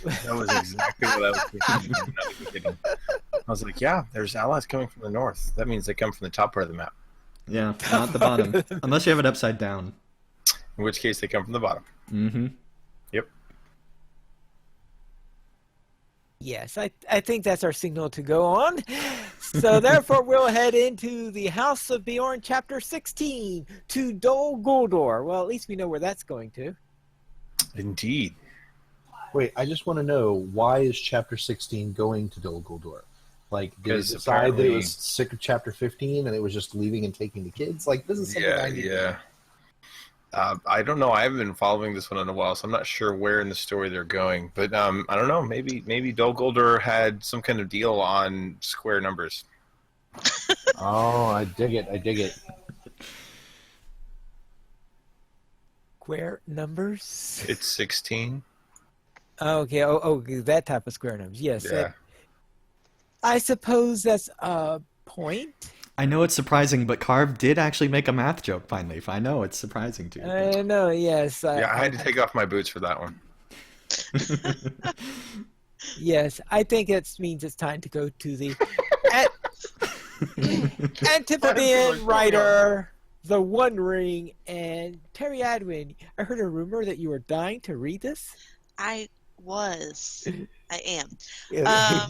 That was exactly what I was thinking. I'm not even kidding. I was like, yeah, there's allies coming from the north. That means they come from the top part of the map. Yeah, not the bottom. Unless you have it upside down. In which case, they come from the bottom. Mm-hmm. Yep. Yes, I think that's our signal to go on. So therefore, we'll head into the House of Bjorn, Chapter 16, to Dol Guldur. Well, at least we know where that's going to. Indeed. Wait, I just want to know, why is Chapter 16 going to Dol Guldur? Like, did it Because decide that it apparently- was sick of Chapter 15 and it was just leaving and taking the kids? Like, this is something I need to know. I don't know. I haven't been following this one in a while, so I'm not sure where in the story they're going. But I don't know. Maybe Dol Guldur had some kind of deal on square numbers. Oh, I dig it. Square numbers? It's 16. Okay, oh, that type of square numbers. Yes. Yeah. I suppose that's a point. I know it's surprising, but Carv did actually make a math joke finally. I know it's surprising to you. I know, yes. Yeah, I had to take off my boots for that one. Yes, I think it means it's time to go to the Antipodean writer, The One Ring, and Terry Adwin. I heard a rumor that you were dying to read this. I am. Yeah.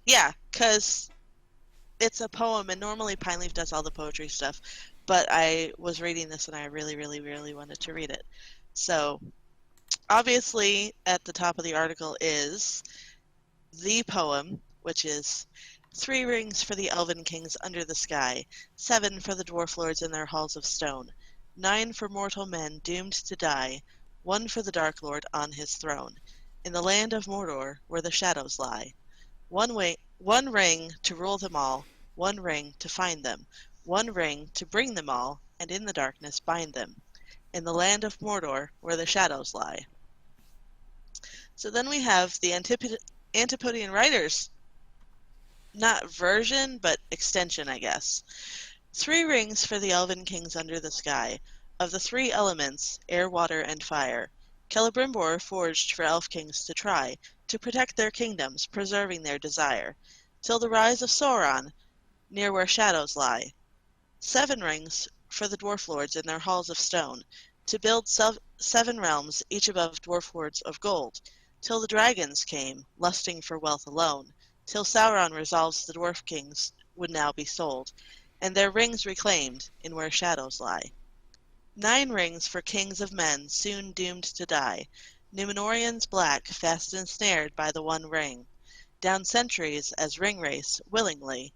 Yeah, because it's a poem, and normally Pine Leaf does all the poetry stuff, but I was reading this and I really, really, really wanted to read it. So, obviously, at the top of the article is the poem, which is 3 rings for the elven kings under the sky, 7 for the dwarf lords in their halls of stone, 9 for mortal men doomed to die, 1 for the dark lord on his throne, in the land of Mordor where the shadows lie. 1 ring to rule them all, 1 ring to find them, 1 ring to bring them all, and in the darkness bind them, in the land of Mordor where the shadows lie. So then we have the Antipodean Writers, not version, but extension, I guess. 3 rings for the elven kings under the sky, of the 3 elements, air, water, and fire. Celebrimbor forged for elf kings to try, to protect their kingdoms, preserving their desire, till the rise of Sauron, near where shadows lie. 7 rings for the dwarf lords in their halls of stone, to build 7 realms, each above dwarf lords of gold, till the dragons came, lusting for wealth alone, till Sauron resolves the dwarf kings would now be sold, and their rings reclaimed, in where shadows lie. 9 rings for kings of men, soon doomed to die, Numenorians black, fast ensnared by the 1 ring, down centuries as ring race, willingly,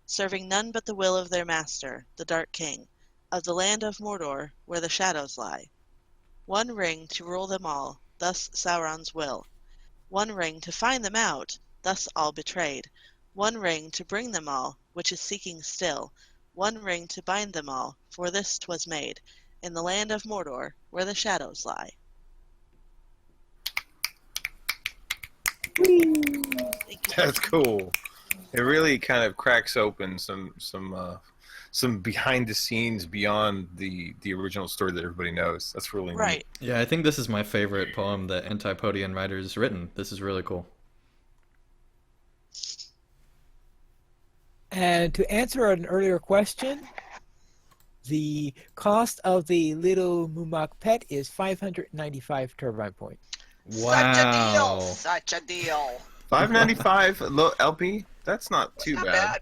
serving none but the will of their master, the Dark King, of the land of Mordor, where the shadows lie. 1 ring to rule them all, thus Sauron's will. 1 ring to find them out, thus all betrayed. 1 ring to bring them all, which is seeking still. 1 ring to bind them all, for this 'twas made, in the land of Mordor, where the shadows lie. Thank you. That's cool. It really kind of cracks open some behind the scenes beyond the original story that everybody knows. That's really neat. Right. Yeah, I think this is my favorite poem that Antipodean Writers written. This is really cool. And to answer an earlier question, the cost of the little Mumak pet is 595 turbine points. Wow. Such a deal. $5.95 LP. That's not too Not bad.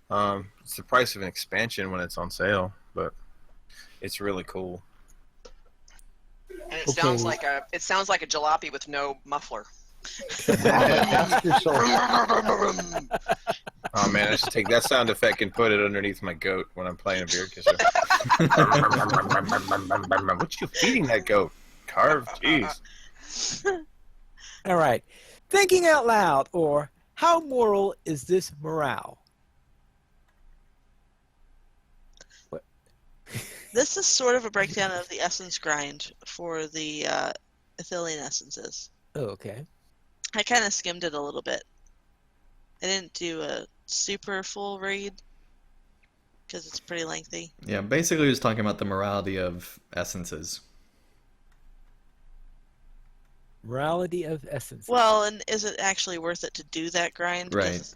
bad. It's the price of an expansion when it's on sale, but it's really cool. And it Okay. sounds like a jalopy with no muffler. Ask yourself, Oh man, I should take that sound effect and put it underneath my goat when I'm playing a beard kisser. What you feeding that goat? Carve? Jeez. All right. Thinking out loud, or how moral is this morale? This is sort of a breakdown of the essence grind for the Ithilien essences. Oh, okay. I kind of skimmed it a little bit. I didn't do a super full read because it's pretty lengthy. Yeah, basically, he was talking about the morality of essences. Morality of essence. Well, and is it actually worth it to do that grind? Because Right. it's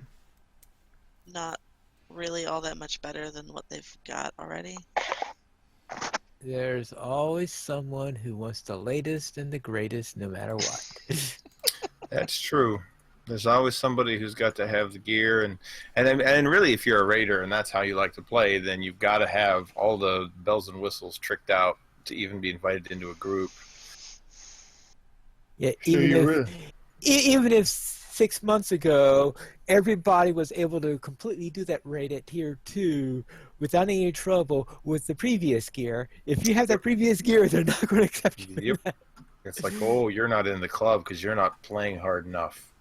not really all that much better than what they've got already. There's always someone who wants the latest and the greatest no matter what. That's true. There's always somebody who's got to have the gear, and really, if you're a raider and that's how you like to play, then you've got to have all the bells and whistles tricked out to even be invited into a group. Yeah, So you're even if 6 months ago everybody was able to completely do that raid at tier 2 without any trouble with the previous gear, if you have that previous gear, they're not going to accept you. Yep. It's like, oh, you're not in the club because you're not playing hard enough.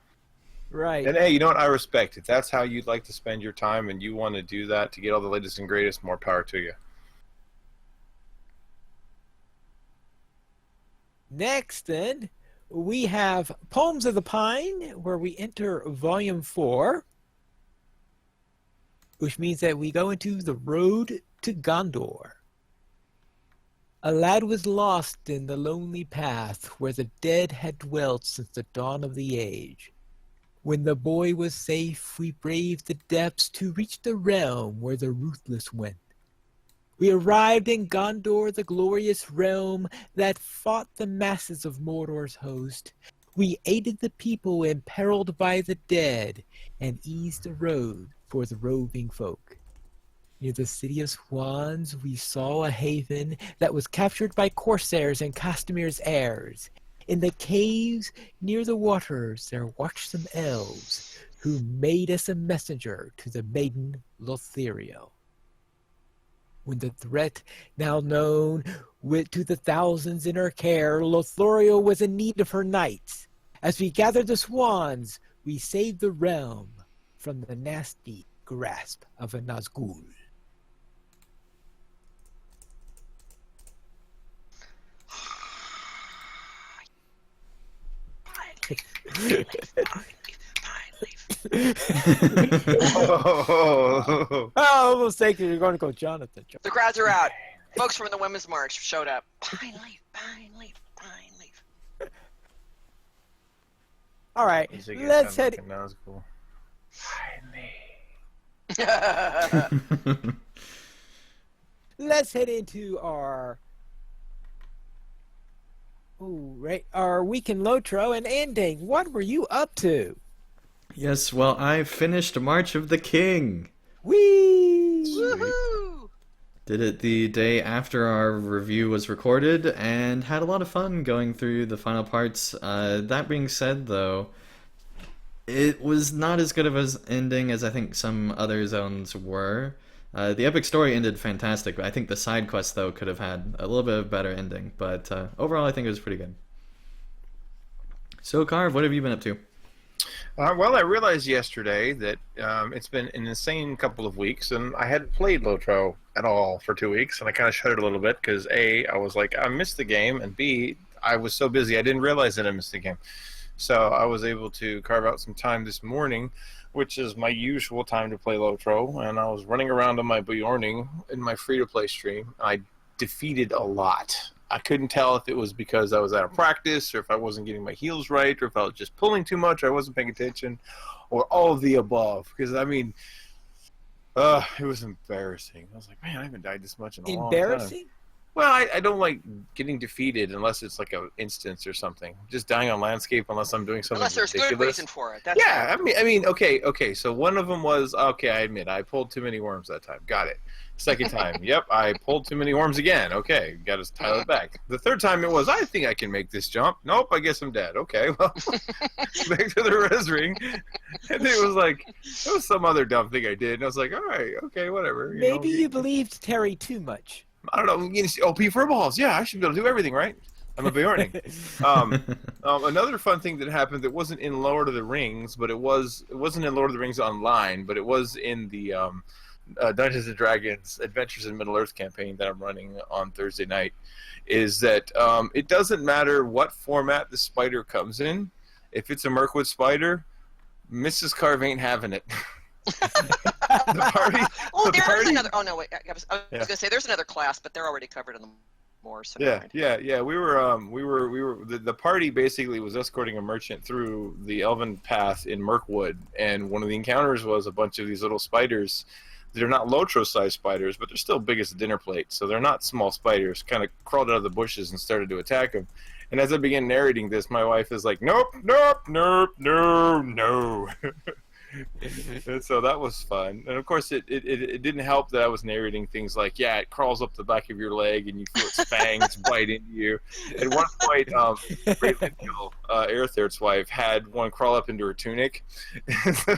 Right. And hey, you know what? I respect it. That's how you'd like to spend your time, and you want to do that to get all the latest and greatest. More power to you. Next, then, we have Poems of the Pine, where we enter Volume 4, which means that we go into the road to Gondor. A lad was lost in the lonely path where the dead had dwelt since the dawn of the age. When the boy was safe, we braved the depths to reach the realm where the ruthless went. We arrived in Gondor, the glorious realm that fought the masses of Mordor's host. We aided the people imperiled by the dead and eased the road for the roving folk. Near the city of Swans, we saw a haven that was captured by corsairs and Castemir's heirs. In the caves near the waters, there watched some elves who made us a messenger to the maiden Lothario. When the threat, now known to the thousands in her care, Lothario was in need of her knights. As we gathered the swans, we saved the realm from the nasty grasp of a Nazgul. Oh, I almost think you're going to go Jonathan. The crowds are out. Folks from the Women's March showed up. Pine leaf, pine leaf, pine leaf. All right, Music is let's sound head. like a Nazgul. Let's head into our our week in Lotro and ending. What were you up to? Yes, well, I finished March of the King. Whee! Woohoo! Did it the day after our review was recorded and had a lot of fun going through the final parts. That being said, though, it was not as good of an ending as I think some other zones were. The epic story ended fantastic, but I think the side quest, though, could have had a little bit of a better ending. But overall, I think it was pretty good. So, Carv, what have you been up to? Well, I realized yesterday that it's been an insane couple of weeks, and I hadn't played Lotro at all for 2 weeks, and I kind of shut it a little bit because A, I was like, I missed the game, and B, I was so busy I didn't realize that I missed the game. So I was able to carve out some time this morning, which is my usual time to play Lotro, and I was running around on my Bjorning in my free-to-play stream. I defeated a lot. I couldn't tell if it was because I was out of practice, or if I wasn't getting my heals right, or if I was just pulling too much, or I wasn't paying attention, or all of the above. Because, I mean, it was embarrassing. I was like, man, I haven't died this much in a long time. Embarrassing? Well, I don't like getting defeated unless it's like an instance or something. Just dying on landscape unless I'm doing something Unless there's ridiculous. good reason for it. That's Yeah, I mean, okay. So one of them was, okay, I admit, I pulled too many worms that time. Got it. Second time, yep, I pulled too many worms again. Okay, got to tile it back. The third time it was, I think I can make this jump. Nope, I guess I'm dead. Okay, well, back to the res ring. And it was like, it was some other dumb thing I did. And I was like, all right, okay, whatever. Maybe you believed Terry too much. I don't know, OP for balls. Yeah, I should be able to do everything, right? I'm a Bjorning. Another fun thing that happened that wasn't in Lord of the Rings, but it wasn't in Lord of the Rings Online, but it was in the Dungeons and Dragons Adventures in Middle Earth campaign that I'm running on Thursday night, is that it doesn't matter what format the spider comes in. if it's a Mirkwood spider, Mrs. Carve ain't having it. The party. Oh, the there's party, another. Oh no, wait. I was Yeah. going to say there's another class, but they're already covered in the more. So Yeah, never mind. yeah. We were the party basically was escorting a merchant through the Elven path in Mirkwood, and one of the encounters was a bunch of these little spiders. They're not Lotro-sized spiders, but they're still big as a dinner plate, so they're not small spiders. Kind of crawled out of the bushes and started to attack him. And as I began narrating this, my wife is like, "Nope, nope, nope, no, no." And so that was fun. And of course, it didn't help that I was narrating things like, yeah, it crawls up the back of your leg and you feel its fangs bite into you. At one point, Raylandiel, Aerther's wife, had one crawl up into her tunic. So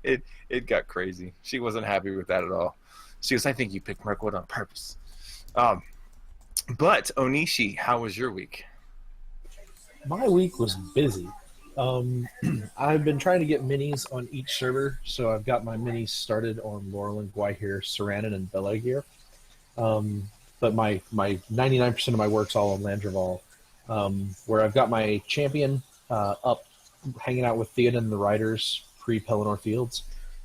it got crazy. She wasn't happy with that at all. She goes, I think you picked Mirkwood on purpose. But Onishi, how was your week? My week was busy. I've been trying to get minis on each server, so I've got my minis started on Laurel and Gwaihir, Saranin, and Belegir. But my 99% of my work's all on Landreval, where I've got my champion up hanging out with Theoden and the Riders pre-Pelennor Fields.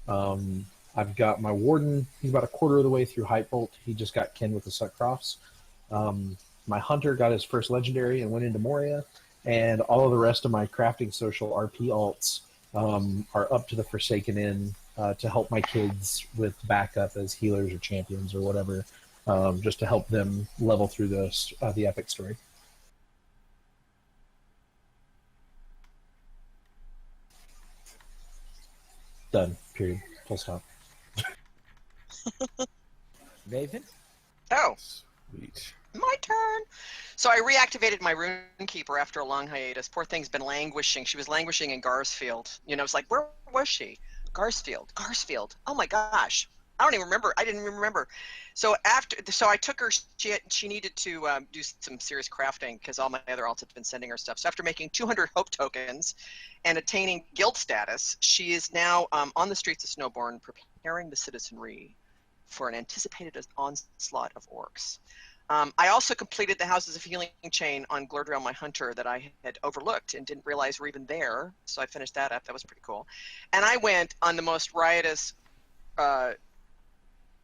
I've got my Warden. He's about a quarter of the way through Hypebolt. He just got Ken with the Suckcrofts. My Hunter got his first Legendary and went into Moria. And all of the rest of my crafting social RP alts are up to the Forsaken Inn to help my kids with backup as healers or champions or whatever, just to help them level through the epic story. Done. Period. Full stop. Nathan? Oh, Sweet. my turn. So I reactivated my Runekeeper after a long hiatus. Poor thing's been languishing. She was languishing in Garsfield. You know, it's like, where was she? Garsfield. Oh my gosh. I don't even remember. I didn't even remember. So I took her. She needed to do some serious crafting because all my other alts had been sending her stuff. So after making 200 hope tokens and attaining guild status, she is now on the streets of Snowbourne preparing the citizenry for an anticipated onslaught of orcs. I also completed the Houses of Healing chain on Glordrell, my hunter, that I had overlooked and didn't realize were even there. So I finished that up. That was pretty cool. And I went on the most riotous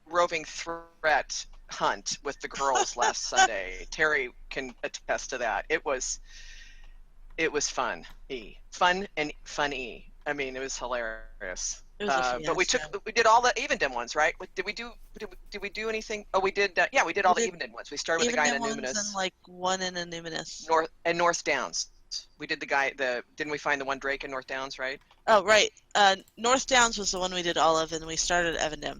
roving threat hunt with the girls last Sunday. Terry can attest to that. It was fun. Funny. I mean, it was hilarious. It was a but we did all the Evendim ones, right? Did we do anything? Oh, we did. Yeah, we did all the Evendim ones. We started with the guy in Annuminous. And like one in Annuminous. North Downs. We did didn't we find the one Drake in North Downs, right? Oh, right. North Downs was the one we did all of, and we started at Evendim.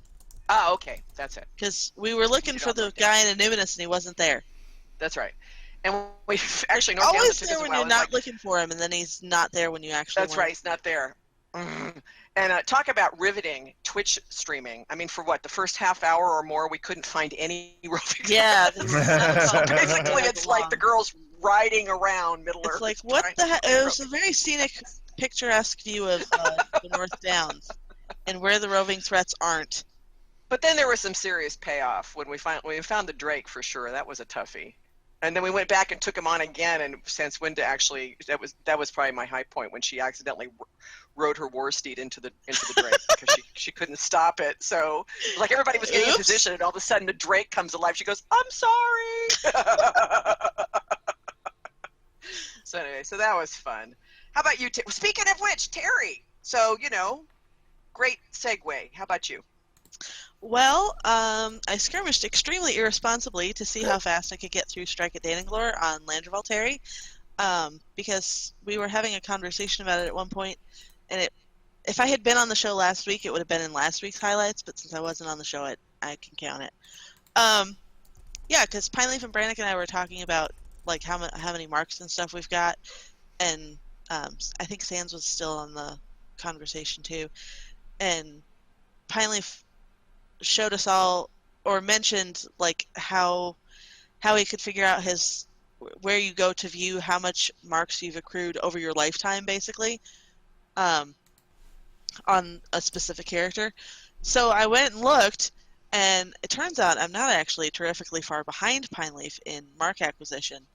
Oh, okay, that's it. Because we were looking for the guy in Annuminous, and he wasn't there. That's right. And we actually North always Downs there when you're not looking for him, and then he's not there when you actually. That's right. He's not there. And talk about riveting Twitch streaming. I mean, for what, the first half hour or more, we couldn't find any roving. Yeah. So basically, it's like the girls riding around Middle Earth. It's like, what the heck? It was a very scenic, picturesque view of the North Downs and where the roving threats aren't. But then there was some serious payoff when we found the Drake for sure. That was a toughie. And then we went back and took him on again, and since Winda actually, that was probably my high point when she accidentally rode her war steed into the Drake because she couldn't stop it. So like everybody was getting in position, and all of a sudden the Drake comes alive. She goes, "I'm sorry." So anyway, so that was fun. How about you? Speaking of which, Terry. So great segue. How about you? Well, I skirmished extremely irresponsibly to see how fast I could get through Strike at Danenglor on Landreval Terry, because we were having a conversation about it at one point, and if I had been on the show last week, it would have been in last week's highlights, but since I wasn't on the show, I can count it. Yeah, because Pineleaf and Brannick and I were talking about like how many marks and stuff we've got, and I think Sands was still on the conversation too, and Pineleaf showed us all, or mentioned like how he could figure out where you go to view how much marks you've accrued over your lifetime, basically, on a specific character. So I went and looked, and it turns out I'm not actually terrifically far behind Pineleaf in mark acquisition,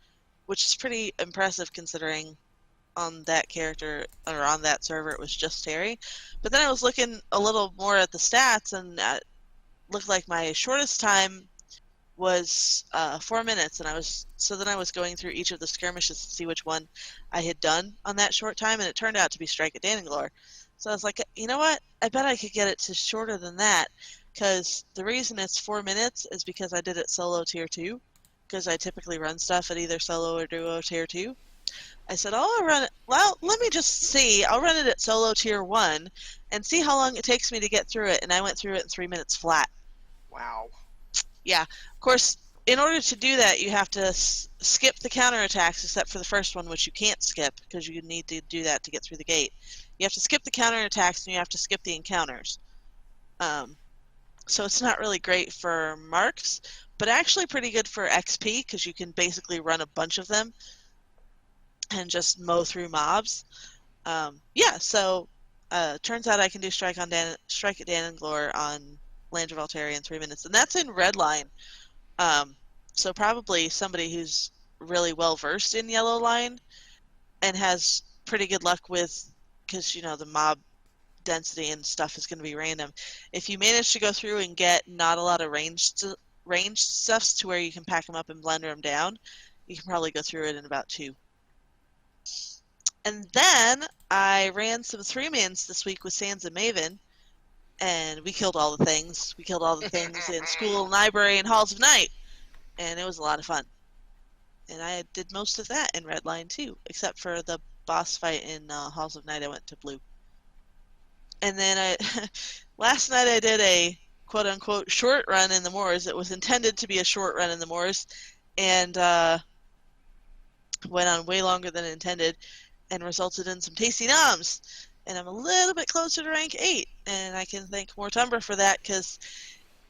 which is pretty impressive considering on that character, or on that server, it was just Terry. But then I was looking a little more at the stats, and it looked like my shortest time was 4 minutes, and then I was going through each of the skirmishes to see which one I had done on that short time, and it turned out to be Strike at Dananglor. So I was like, you know what? I bet I could get it to shorter than that, because the reason it's 4 minutes is because I did it solo tier 2, because I typically run stuff at either solo or duo tier 2. I said, oh, I'll run it. Well, let me just see. I'll run it at solo tier 1 and see how long it takes me to get through it, and I went through it in 3 minutes flat. Wow. Yeah, of course, in order to do that, you have to skip the counterattacks, except for the first one, which you can't skip because you need to do that to get through the gate. You have to skip the counterattacks, and you have to skip the encounters. So it's not really great for marks, but actually pretty good for XP, because you can basically run a bunch of them and just mow through mobs. So turns out I can do Strike at Dananglor on Land of Altaria in 3 minutes, and that's in Redline. So probably somebody who's really well versed in Yellow Line and has pretty good luck with, because the mob density and stuff is going to be random. If you manage to go through and get not a lot of ranged stuffs to where you can pack them up and blender them down, you can probably go through it in about 2. And then I ran some 3-mans this week with Sans and Maven, and we killed all the things. We killed all the things in School and Library and Halls of Night, and it was a lot of fun. And I did most of that in Redline too, except for the boss fight in Halls of Night. I went to Blue. And then last night I did a quote-unquote short run in the moors. It was intended to be a short run in the moors, and went on way longer than intended, and resulted in some tasty noms. And I'm a little bit closer to rank 8, and I can thank Mortumber for that, because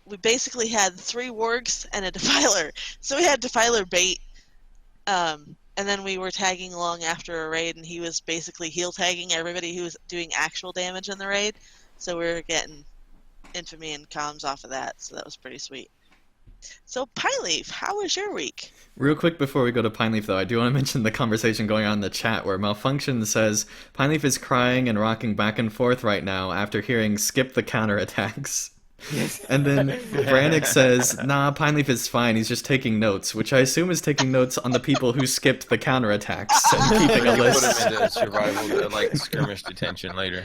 we basically had 3 wargs and a defiler. So we had defiler bait, and then we were tagging along after a raid, and he was basically heal tagging everybody who was doing actual damage in the raid. So we were getting infamy and comms off of that, so that was pretty sweet. So, Pineleaf, how was your week? Real quick before we go to Pineleaf, though, I do want to mention the conversation going on in the chat where Malfunction says Pineleaf is crying and rocking back and forth right now after hearing skip the counterattacks. Yes. And then Brannick says, nah, Pineleaf is fine, he's just taking notes, which I assume is taking notes on the people who skipped the counterattacks and keeping a Put list. him into survival, like skirmish detention later.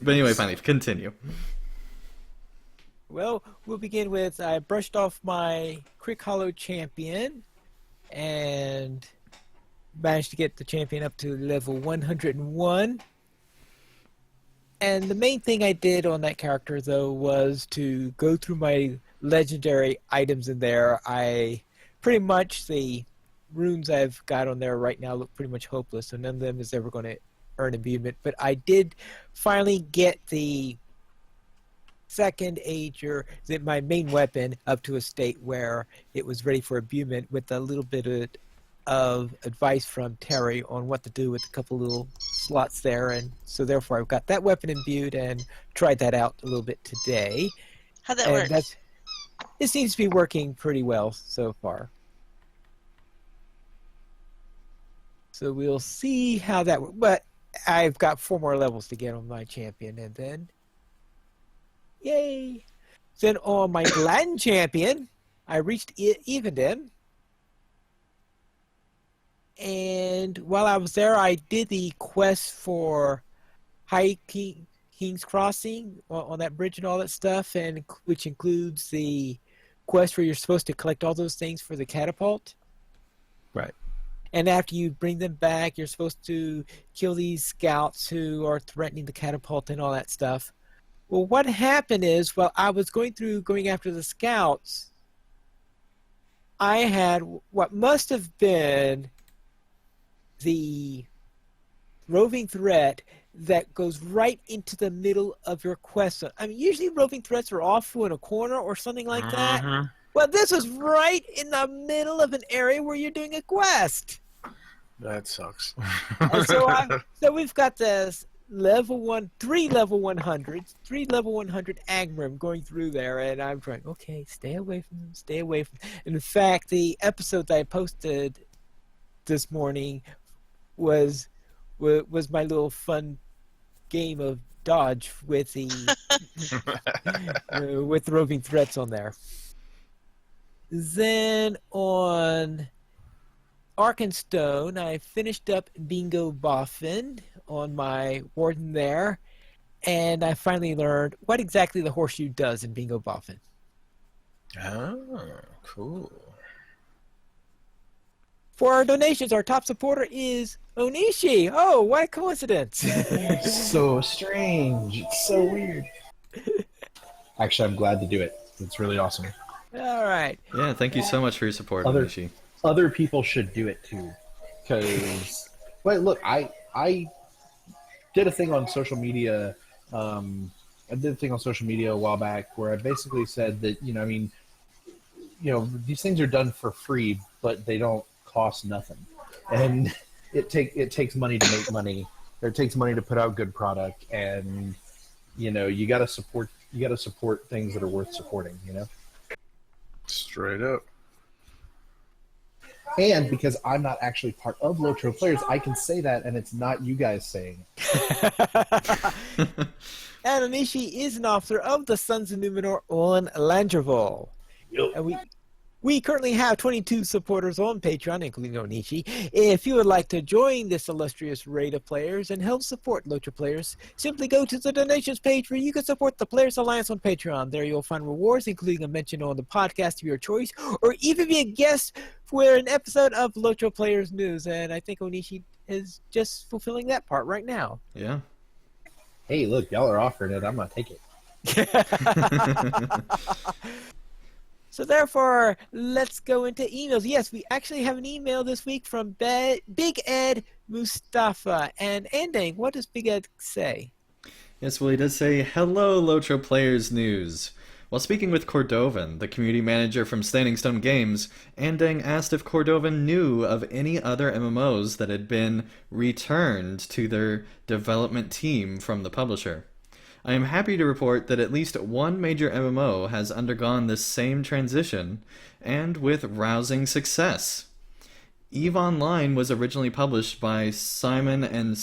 But anyway, Pineleaf, continue. Well, we'll begin with I brushed off my Crick Hollow champion and managed to get the champion up to level 101. And the main thing I did on that character, though, was to go through my legendary items in there. Pretty much the runes I've got on there right now look pretty much hopeless, so none of them is ever going to earn imbuement. But I did finally get the second ager, my main weapon, up to a state where it was ready for imbuement, with a little bit of advice from Terry on what to do with a couple little slots there, and so therefore I've got that weapon imbued and tried that out a little bit today. How'd that work? It seems to be working pretty well so far. So we'll see how that works. But I've got 4 more levels to get on my champion, and then yay! Then on my Gladden champion, I reached Evenden. And while I was there, I did the quest for King's Crossing on that bridge and all that stuff, and which includes the quest where you're supposed to collect all those things for the catapult. Right. And after you bring them back, you're supposed to kill these scouts who are threatening the catapult and all that stuff. Well, what happened is, while I was going after the scouts, I had what must have been the roving threat that goes right into the middle of your quest. I mean, usually roving threats are off in a corner or something like that. Well, this was right in the middle of an area where you're doing a quest. That sucks. And so we've got this three level 100 Agrim going through there, and I'm trying, okay, stay away from them. In fact, the episode that I posted this morning was my little fun game of dodge with the with the roving threats on there. Then on Arkenstone, I finished up Bingo Boffin on my Warden there, and I finally learned what exactly the horseshoe does in Bingo Boffin. Oh, cool. For our donations, our top supporter is Onishi. Oh, what a coincidence. So strange. It's so weird. Actually, I'm glad to do it. It's really awesome. All right. Yeah, thank you so much for your support, Other- Onishi. Other people should do it too. Because, well, look, I did a thing on social media. I did a thing on social media a while back where I basically said that, these things are done for free, but they don't cost nothing. And it takes money to make money. Or it takes money to put out good product, and you got to support things that are worth supporting. Straight up. And because I'm not actually part of LOTRO Players, I can say that, and it's not you guys saying it. And Onishi is an officer of the Sons of Numenor on Landreval. Yep. And we currently have 22 supporters on Patreon, including Onishi. If you would like to join this illustrious raid of players and help support LOTRO Players, simply go to the donations page where you can support the Players Alliance on Patreon. There you'll find rewards, including a mention on the podcast of your choice, or even be a guest for an episode of LOTRO Players News. And I think Onishi is just fulfilling that part right now. Yeah. Hey, look, y'all are offering it. I'm going to take it. So therefore, let's go into emails. Yes, we actually have an email this week from Big Ed Mustafa. And Ending, what does Big Ed say? Yes, well, he does say, "Hello, LOTRO Players News." While speaking with Cordovan, the community manager from Standing Stone Games, Andang asked if Cordovan knew of any other MMOs that had been returned to their development team from the publisher. I am happy to report that at least one major MMO has undergone this same transition, and with rousing success. EVE Online was originally published by Simon and...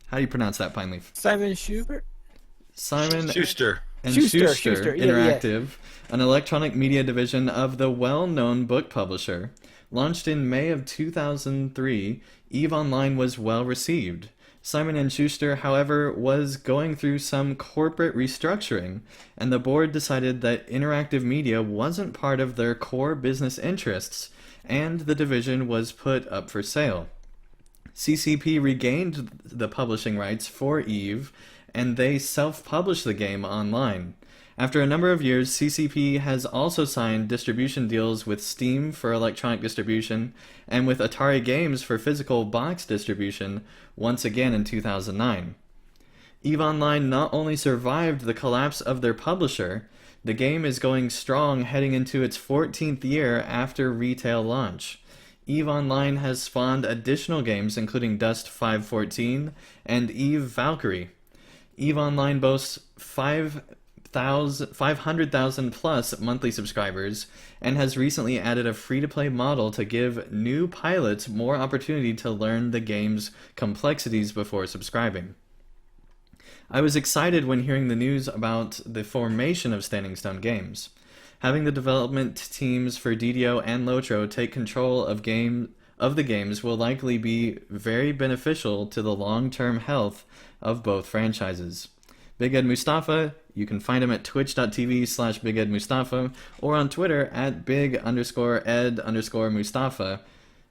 How do you pronounce that, Pineleaf? Simon Schubert? Simon Schuster. and Schuster, Schuster yeah, Interactive, an electronic media division of the well-known book publisher. Launched in May of 2003, EVE Online was well received. Simon & Schuster, however, was going through some corporate restructuring, and the board decided that interactive media wasn't part of their core business interests, and the division was put up for sale. CCP regained the publishing rights for EVE, and they self-published the game online. After a number of years, CCP has also signed distribution deals with Steam for electronic distribution and with Atari Games for physical box distribution once again in 2009. EVE Online not only survived the collapse of their publisher, the game is going strong heading into its 14th year after retail launch. EVE Online has spawned additional games including Dust 514 and EVE Valkyrie. EVE Online boasts 500,000 plus monthly subscribers and has recently added a free-to-play model to give new pilots more opportunity to learn the game's complexities before subscribing. I was excited when hearing the news about the formation of Standing Stone Games. Having the development teams for DDO and LOTRO take control of the games will likely be very beneficial to the long-term health of both franchises. Big Ed Mustafa, you can find him at twitch.tv/Big Ed Mustafa or on Twitter at Big_Ed_Mustafa.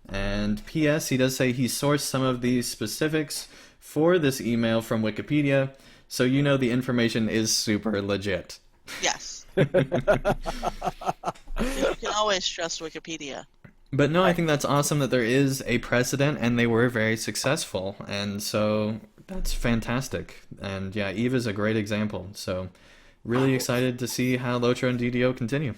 And P.S. he does say he sourced some of these specifics for this email from Wikipedia, so you know the information is super legit. Yes. You can always trust Wikipedia. But no, I think that's awesome that there is a precedent and they were very successful. And so that's fantastic. And yeah, EVE is a great example. So really excited to see how LOTRO and DDO continue.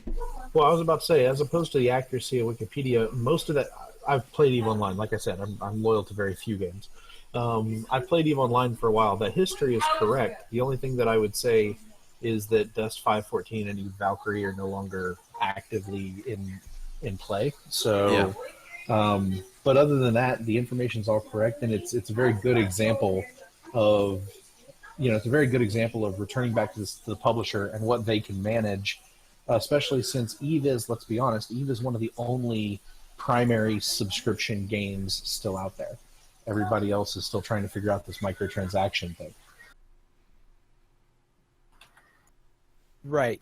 Well, I was about to say, as opposed to the accuracy of Wikipedia, most of that, I've played EVE Online. Like I said, I'm loyal to very few games. I've played EVE Online for a while. That history is correct. The only thing that I would say is that Dust 514 and EVE Valkyrie are no longer actively in play. So But other than that, the information's all correct, and it's a very good example of it's a very good example of returning back to the publisher and what they can manage, especially since Eve is, let's be honest, Eve is one of the only primary subscription games still out there. Everybody else is still trying to figure out this microtransaction thing. Right.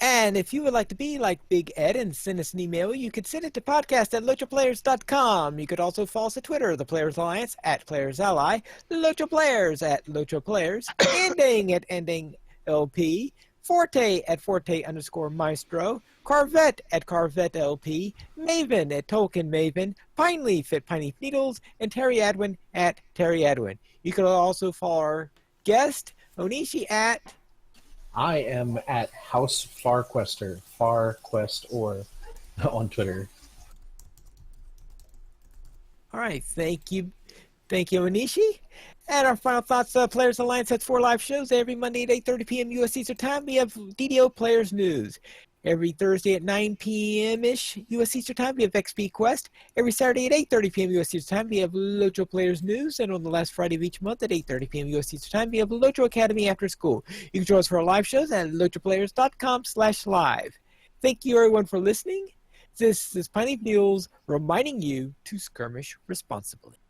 And if you would like to be like Big Ed and send us an email, you could send it to podcast@LotroPlayers.com. You could also follow us at Twitter, The Players Alliance, @PlayersAlly, LotroPlayers, @LotroPlayers, Ending @EndingLP, Forte @Forte_Maestro, Carvette @CarvetteLP, Maven @TolkienMaven, Pineleaf @Pineleaf Needles, and Terry Adwin @Terry Adwin. You could also follow our guest, Onishi, at... I am at House Farquester, Farquestor, on Twitter. All right, thank you, Onishi. And our final thoughts: Players Alliance has 4 live shows every Monday at 8:30 p.m. U.S. Eastern Time. We have DDO Players News. Every Thursday at 9 p.m.-ish U.S. Eastern Time, we have XP Quest. Every Saturday at 8:30 p.m. U.S. Eastern Time, we have LOTRO Players News. And on the last Friday of each month at 8:30 p.m. U.S. Eastern Time, we have LOTRO Academy After School. You can join us for our live shows at LOTROPlayers.com/live. Thank you, everyone, for listening. This is Piney Mules reminding you to skirmish responsibly.